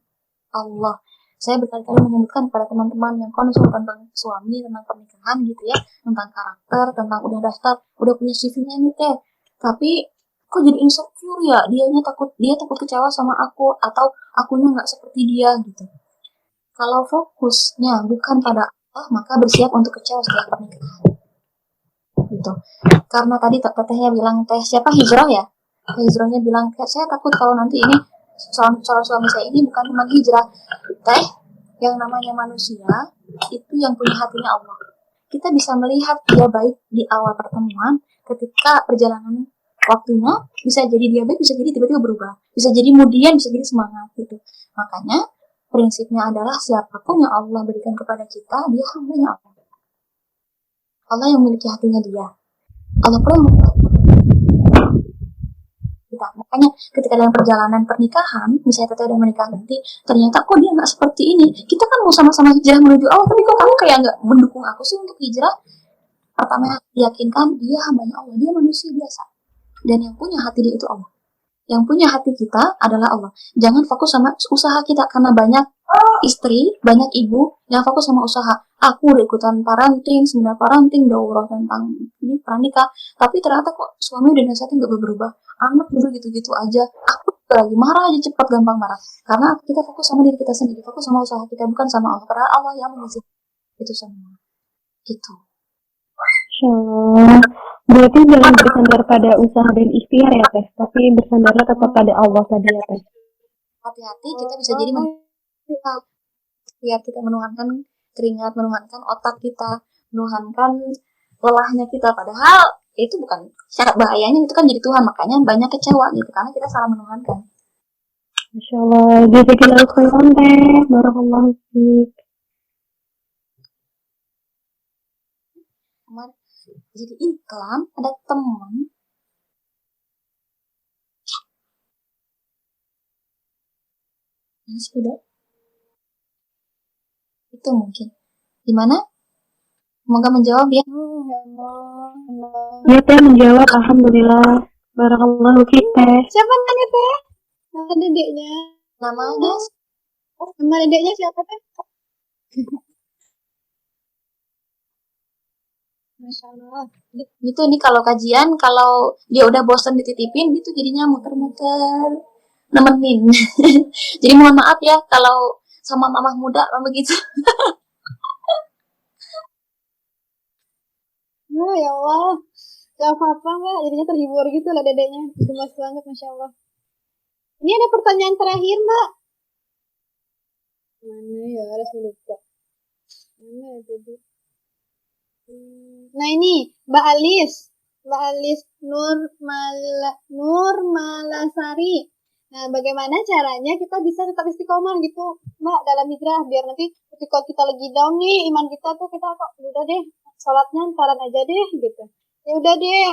Allah. Saya berkali-kali menyebutkan kepada teman-teman yang concern tentang suami, tentang pernikahan gitu ya, tentang karakter, tentang udah daftar, udah punya CV-nya nih teh, tapi kok jadi insecure ya, dia takut kecewa sama aku, atau akunya nggak seperti dia gitu. Kalau fokusnya bukan pada Allah, maka bersiap untuk kecewa setelah pernikahan. Gitu. Karena tadi tetehnya bilang, teh siapa hijrah ya? Hijrahnya bilang, saya takut kalau nanti ini calon suami saya ini bukan teman hijrah. Teh, yang namanya manusia itu yang punya hatinya Allah. Kita bisa melihat dia baik di awal pertemuan, ketika perjalanan waktunya bisa jadi dia baik, bisa jadi tiba-tiba berubah, bisa jadi kemudian bisa jadi semangat gitu. Makanya prinsipnya adalah siapapun yang Allah berikan kepada kita, dia hambanya Allah. Allah yang memiliki hatinya dia. Allah perlu kita. Makanya ketika dalam perjalanan pernikahan, misalnya kita udah menikah nanti, ternyata kok dia nggak seperti ini. Kita kan mau sama-sama hijrah menuju Allah, tapi kok kamu kayak nggak mendukung aku sih untuk hijrah? Pertama, yakinkan dia hambanya Allah, dia manusia biasa. Dan yang punya hati dia itu Allah. Yang punya hati kita adalah Allah. Jangan fokus sama usaha kita, karena banyak istri, banyak ibu yang fokus sama usaha. Aku udah ikutan parenting, seminar parenting, daurah tentang ini pranikah, tapi ternyata kok suami udah nasihatin gak berubah. Anak dulu gitu-gitu aja. Aku lagi marah aja, cepat gampang marah. Karena kita fokus sama diri kita sendiri, fokus sama usaha kita, bukan sama Allah. Karena Allah yang mengizinkan itu semua. Gitu. Insyaallah. Berarti jangan bersandar pada usaha dan ikhtiar ya teh, tapi bersandarlah tetap pada Allah tadi ya teh. Hati-hati kita bisa jadi biar kita menuhankan keringat, menuhankan otak kita, menuhankan lelahnya kita, padahal itu bukan syarat, bahayanya itu kan jadi Tuhan, makanya banyak kecewa gitu karena kita salah menuhankan. Masyaallah, jazakallahu khairan teh, barakallahu fiik. Jadi iklan ada teman yang sepeda itu mungkin gimana? Semoga menjawab ya. Ya teh menjawab, alhamdulillah, barakallahu fiik teh. Siapa nanya teh? Nama dedeknya. Namanya Nama dedeknya siapa teh? Masya Allah. Gitu nih kalau kajian, kalau dia udah bosan dititipin gitu jadinya muter-muter nemenin. Jadi mohon maaf ya kalau sama mamah muda begitu. Oh, ya Allah. Gak apa-apa, Mbak. Jadinya terhibur gitu lah dedeknya. Gemas banget, Masya Allah. Ini ada pertanyaan terakhir, Mbak. Mana ya? Harus lupa. Mana ya tadi? Nah ini, Mbak Alis. Mbak Alis Nur Malasari. Nah, bagaimana caranya kita bisa tetap istiqomah gitu, Mbak, dalam hijrah, biar nanti ketika kita lagi down nih, iman kita tuh kita kok udah deh, sholatnya ntaran aja deh gitu. Ya udah deh,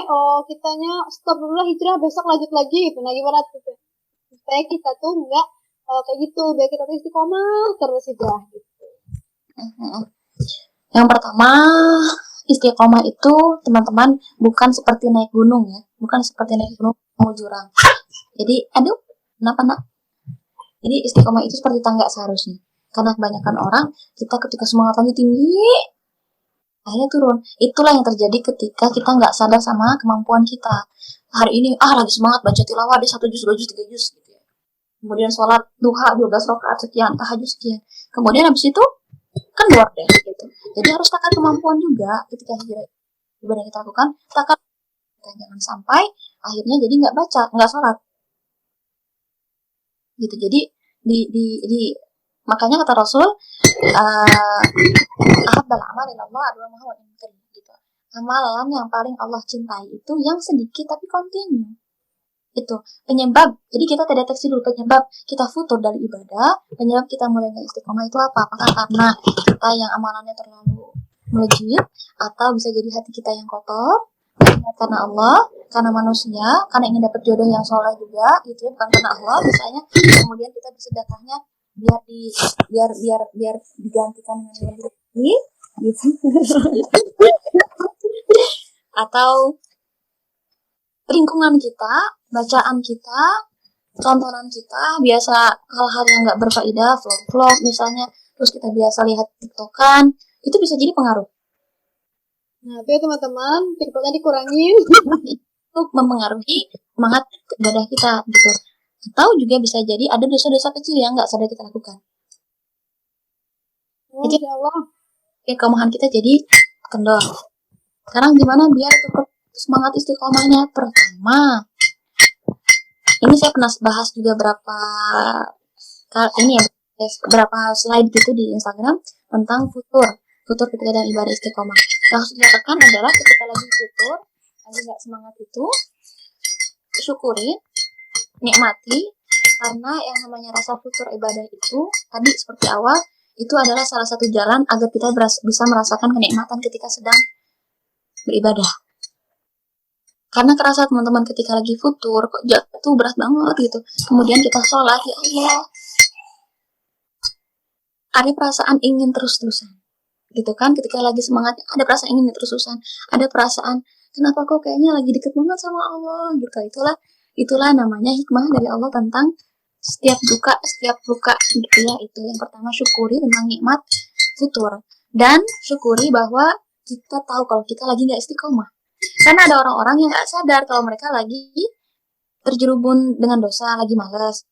kitanya stop dulu lah hijrah, besok lanjut lagi gitu. Nah, gimana tuh? Supaya kita tuh enggak kayak gitu, biar kita tuh istiqomah terus hijrah gitu. Yang pertama, istiqomah itu teman-teman bukan seperti naik gunung ya, bukan seperti naik gunung mau jurang. Jadi, aduh, kenapa nak? Jadi istiqomah itu seperti tangga seharusnya. Karena kebanyakan orang, kita ketika semangat lagi tinggi, akhirnya turun. Itulah yang terjadi ketika kita nggak sadar sama kemampuan kita. Hari ini, lagi semangat baca tilawah, ada 1 juz, 2 juz, 3 juz. Gitu ya. Kemudian sholat duha, 12 rakaat sekian, tahajud sekian. Kemudian habis itu, kan luar deh. Gitu. Jadi harus takar kemampuan juga ketika hijrah ibadah yang kita lakukan. Takar, jangan sampai akhirnya jadi nggak baca, nggak sholat. Gitu. Jadi makanya kata Rasul ahabbal amal ilallah adalah mahwa gitu. Amalan yang paling Allah cintai itu yang sedikit tapi kontinu. Itu penyebab. Jadi kita terdeteksi dulu penyebab kita futur dari ibadah, penyebab kita mulai nggak istiqomah itu apa? Apakah karena kita yang amalannya terlalu melejit, atau bisa jadi hati kita yang kotor, karena Allah, karena manusia, karena ingin dapat jodoh yang soleh juga, gitu ya, bukan karena Allah misalnya. Kemudian kita bersedekahnya biar digantikan dengan yang lebih gitu. Atau lingkungan kita, bacaan kita, tontonan kita biasa hal-hal yang nggak berfaedah, vlog misalnya, terus kita biasa lihat tiktokan, itu bisa jadi pengaruh. Nah, itu ya teman-teman, tiktoknya dikurangin. Itu mempengaruhi semangat ibadah kita gitu. Atau juga bisa jadi ada dosa-dosa kecil yang nggak sadar kita lakukan. Jadi keistiqomahan kita jadi kendor. Sekarang gimana biar tetap semangat istiqomahnya? Pertama, ini saya pernah bahas juga berapa slide gitu di Instagram tentang futur ketika dalam ibadah istiqomah. Yang harus dilakukan adalah ketika lagi futur, lagi nggak semangat itu, syukuri, nikmati, karena yang namanya rasa futur ibadah itu tadi seperti awal itu adalah salah satu jalan agar kita bisa merasakan kenikmatan ketika sedang beribadah. Karena kerasa teman-teman ketika lagi futur kok jatuh berat banget gitu, kemudian kita sholat, ya Allah, ada perasaan ingin terus-terusan gitu kan. Ketika lagi semangat ada perasaan ingin terus-terusan, ada perasaan kenapa kok kayaknya lagi deket banget sama Allah gitu. Itulah namanya hikmah dari Allah tentang setiap duka, setiap luka gitu ya. Itu yang pertama, syukuri tentang nikmat futur, dan syukuri bahwa kita tahu kalau kita lagi nggak istiqomah. Karena ada orang-orang yang nggak sadar kalau mereka lagi terjerubun dengan dosa, lagi malas.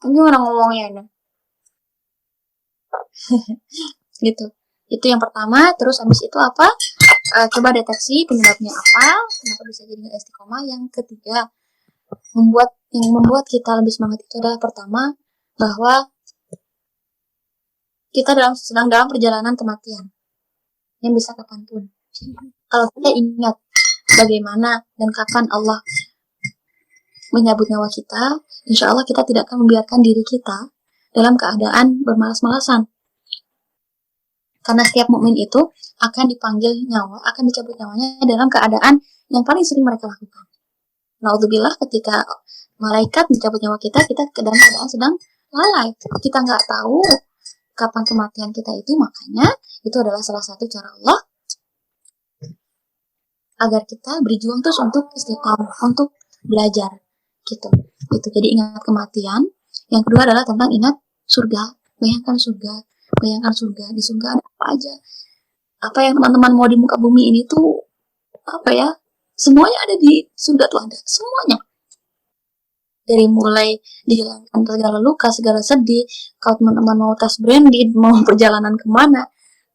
Gimana ngomongnya ini? Gitu. Itu yang pertama. Terus habis itu apa? Coba deteksi penyebabnya apa, kenapa bisa jadi nggak istiqomah. Yang ketiga, yang membuat kita lebih semangat itu adalah pertama, bahwa kita sedang dalam perjalanan kematian yang bisa kapanpun. Kalau kita ingat bagaimana dan kapan Allah menyabut nyawa kita, insya Allah kita tidak akan membiarkan diri kita dalam keadaan bermalas-malasan. Karena setiap mukmin itu akan dipanggil nyawa, akan dicabut nyawanya dalam keadaan yang paling sering mereka lakukan. Naudzubillah, ketika malaikat mencabut nyawa kita dalam keadaan sedang lalai. Kita nggak tahu kapan kematian kita itu, makanya itu adalah salah satu cara Allah agar kita berjuang terus untuk istiqomah, untuk belajar gitu. Itu jadi ingat kematian. Yang kedua adalah tentang ingat surga. Bayangkan surga, di surga ada apa aja. apa yang teman-teman mau di muka bumi ini tuh apa ya, semuanya ada di surga tuh, ada semuanya. Dari mulai dihilangkan segala luka, segala sedih, kalau teman-teman mau tas branded, mau perjalanan kemana,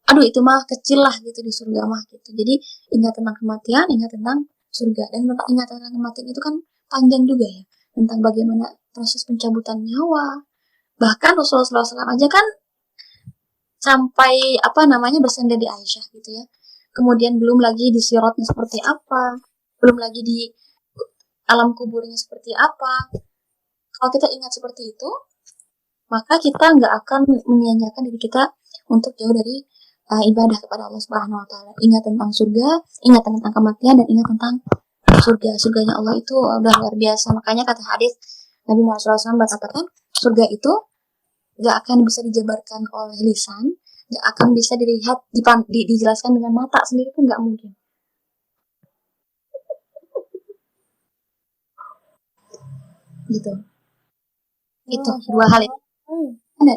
aduh itu mah kecil lah gitu di surga mah gitu. Jadi ingat tentang kematian, ingat tentang surga, dan ingat tentang kematian itu kan panjang juga ya, tentang bagaimana proses pencabutan nyawa. Bahkan Rasulullah SAW aja kan sampai bersandar di Aisyah gitu ya. Kemudian belum lagi di sirotnya seperti apa, belum lagi di alam kuburnya seperti apa. Kalau kita ingat seperti itu, maka kita nggak akan menyia-nyiakan diri kita untuk jauh dari ibadah kepada Allah Subhanahu Wa Taala. Ingat tentang surga, ingat tentang kematian, dan ingat tentang surganya Allah itu udah luar biasa. Makanya kata hadis Nabi Muhammad SAW katakan, surga itu nggak akan bisa dijabarkan oleh lisan, nggak akan bisa dilihat, dijelaskan dengan mata sendiri pun nggak mungkin. Gitu. Itu dua hal itu. Ada.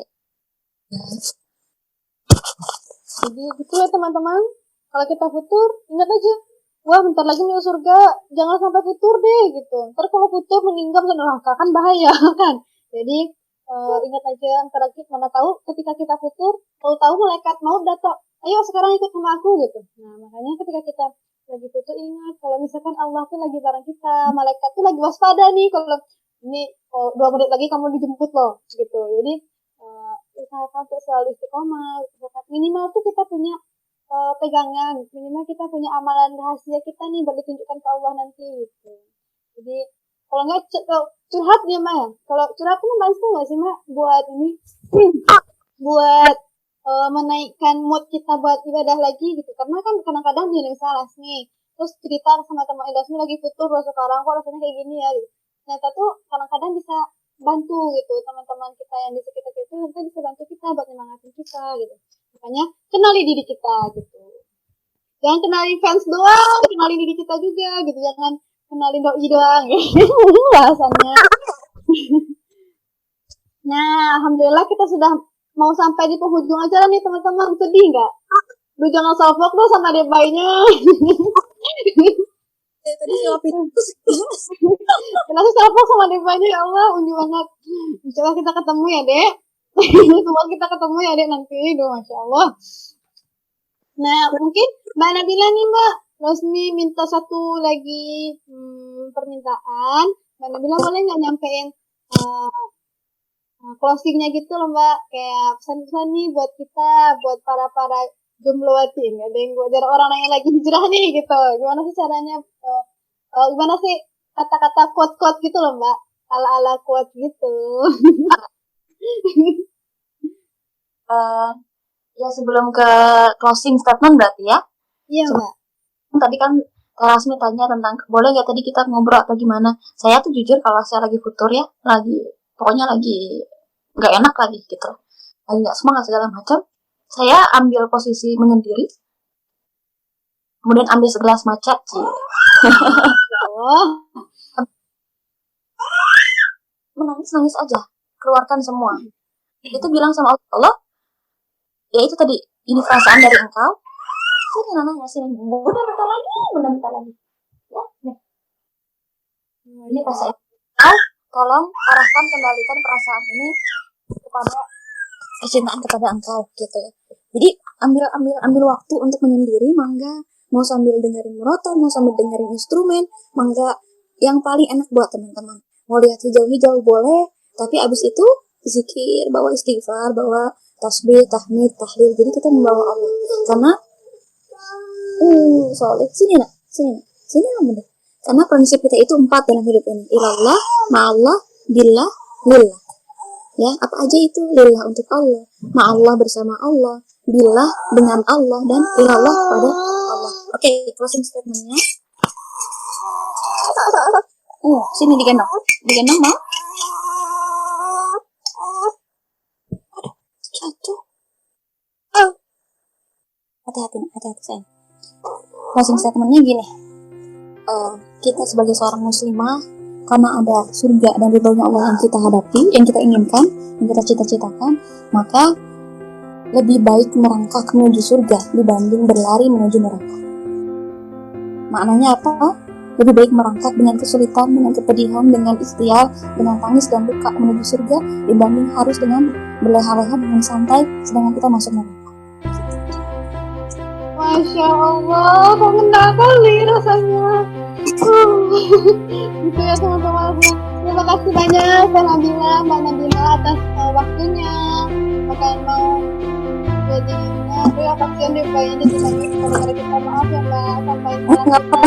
Jadi gitu ya teman-teman. Kalau kita futur, ingat aja. Wah, bentar lagi masuk surga, jangan sampai futur deh gitu. Ntar kalau futur meninggal ke neraka kan bahaya kan. Jadi ingat aja, ntar lagi mana tahu ketika kita futur, tahu-tahu malaikat mau datang, ayo sekarang ikut sama aku gitu. Nah makanya ketika kita lagi futur, ingat kalau misalkan Allah tuh lagi bareng kita, malaikat tuh lagi waspada nih kalau ini 2 menit lagi kamu dijemput loh gitu. Jadi usahakan untuk selalu istiqomah, minimal tuh kita punya pegangan, minimal kita punya amalan rahasia kita nih buat ditunjukkan ke Allah nanti gitu. Jadi kalau nggak curhat dia mah ya, kalau curhat tuh membantu nggak sih mak buat ini buat menaikkan mood kita buat ibadah lagi gitu. Karena kan kadang-kadang dia misalnya nih terus cerita sama teman Edasmi lagi futur loh sekarang, kok rasanya kayak gini ya gitu. Ternyata tuh kadang-kadang bisa bantu gitu, teman-teman kita yang di sekitar kita nanti bisa bantu kita buat nyemangatin kita gitu. Makanya kenali diri kita gitu, jangan kenali fans doang, kenali diri kita juga gitu, jangan kenalin doi doang gitu bahasannya. Nah alhamdulillah kita sudah mau sampai di penghujung acara nih teman-teman. Sedih nggak? Lu jangan salvok lu sama debaynya. Tadi siapin Kenapa salvok sama debaynya, ya Allah unyu banget. Insyaallah kita ketemu ya dek. Semua kita ketemu ya dek nanti. Duh masya Allah. Nah mungkin Mbak Nabila nih Mbak Rosmi minta satu lagi permintaan. Mbak Nabila boleh nggak nyampein closingnya gitu loh Mbak, kayak pesan-pesan nih buat kita, buat para jombloati, nggak ada yang buat orang yang lagi hijrah nih gitu. Gimana sih caranya? Gimana sih kata-kata quote-quote gitu loh Mbak, ala-ala quote gitu. Ya sebelum ke closing statement berarti ya. Iya Mbak. Tadi kan Rasmi tanya tentang boleh nggak tadi kita ngobrol atau gimana. Saya tuh jujur kalau saya lagi futur ya, pokoknya lagi nggak enak lagi gitu, lagi nggak semangat segala macam, saya ambil posisi menyendiri, kemudian ambil segelas matcha, menangis aja, keluarkan semua. Itu bilang sama Allah, ya itu tadi, ini perasaan dari engkau. Saya nanya sih, bunda bentar lagi, ya, nih. Ini perasaan engkau, tolong arahkan, kendalikan perasaan ini kepada kecintaan kepada engkau gitu ya. Jadi ambil waktu untuk menyendiri, mangga, mau sambil dengerin merotal, mau sambil dengerin instrumen, mangga, yang paling enak buat teman-teman. Mau lihat hijau-hijau boleh, tapi abis itu zikir, bawa istighfar, bawa tasbih, tahmid, tahlil. Jadi kita membawa Allah. Karena solid sini bunda. Karena prinsip kita itu 4 dalam hidup ini. Ilallah, ma'allah, billah, lillah. Ya, apa aja itu? Lillah untuk Allah, ma'allah bersama Allah, billah dengan Allah, dan ilallah kepada Allah. Oke, closing statementnya. Sini digendong mau? Jatuh. Hati-hati sayang. Closing statementnya gini. Kita sebagai seorang muslimah, karena ada surga dan ridhonya Allah yang kita hadapi, yang kita inginkan, yang kita cita-citakan, maka lebih baik merangkak menuju surga dibanding berlari menuju neraka. Maknanya apa? Lebih baik merangkak dengan kesulitan, dengan kepedihan, dengan ikhtiar, dengan tangis dan luka menuju surga dibanding harus dengan berleha-leha dengan santai sedangkan kita masuk neraka. Masya Allah, kok ngena kali rasanya. Gitu ya teman-teman. Terima kasih banyak Mbak Nabila atas waktunya. Bahkan mau jadi ya kasihan deh Mbak ini kita kita maaf ya Mbak sampai Nggak apa-apa.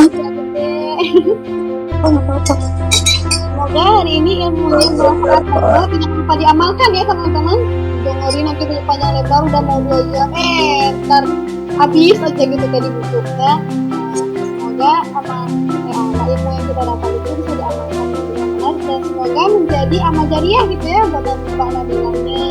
Semoga hari ini ilmunya bermanfaat banget, tidak lupa diamalkan ya teman-teman. Dengerin nanti tanya panjang lebar udah mau 2 jam, ntar habis aja gitu tadi buku ya. Semoga ilmu yang kita dapat itu bisa diamalkan dengan benar dan semoga menjadi amal jariah gitu ya buat Mbak Nabilanya.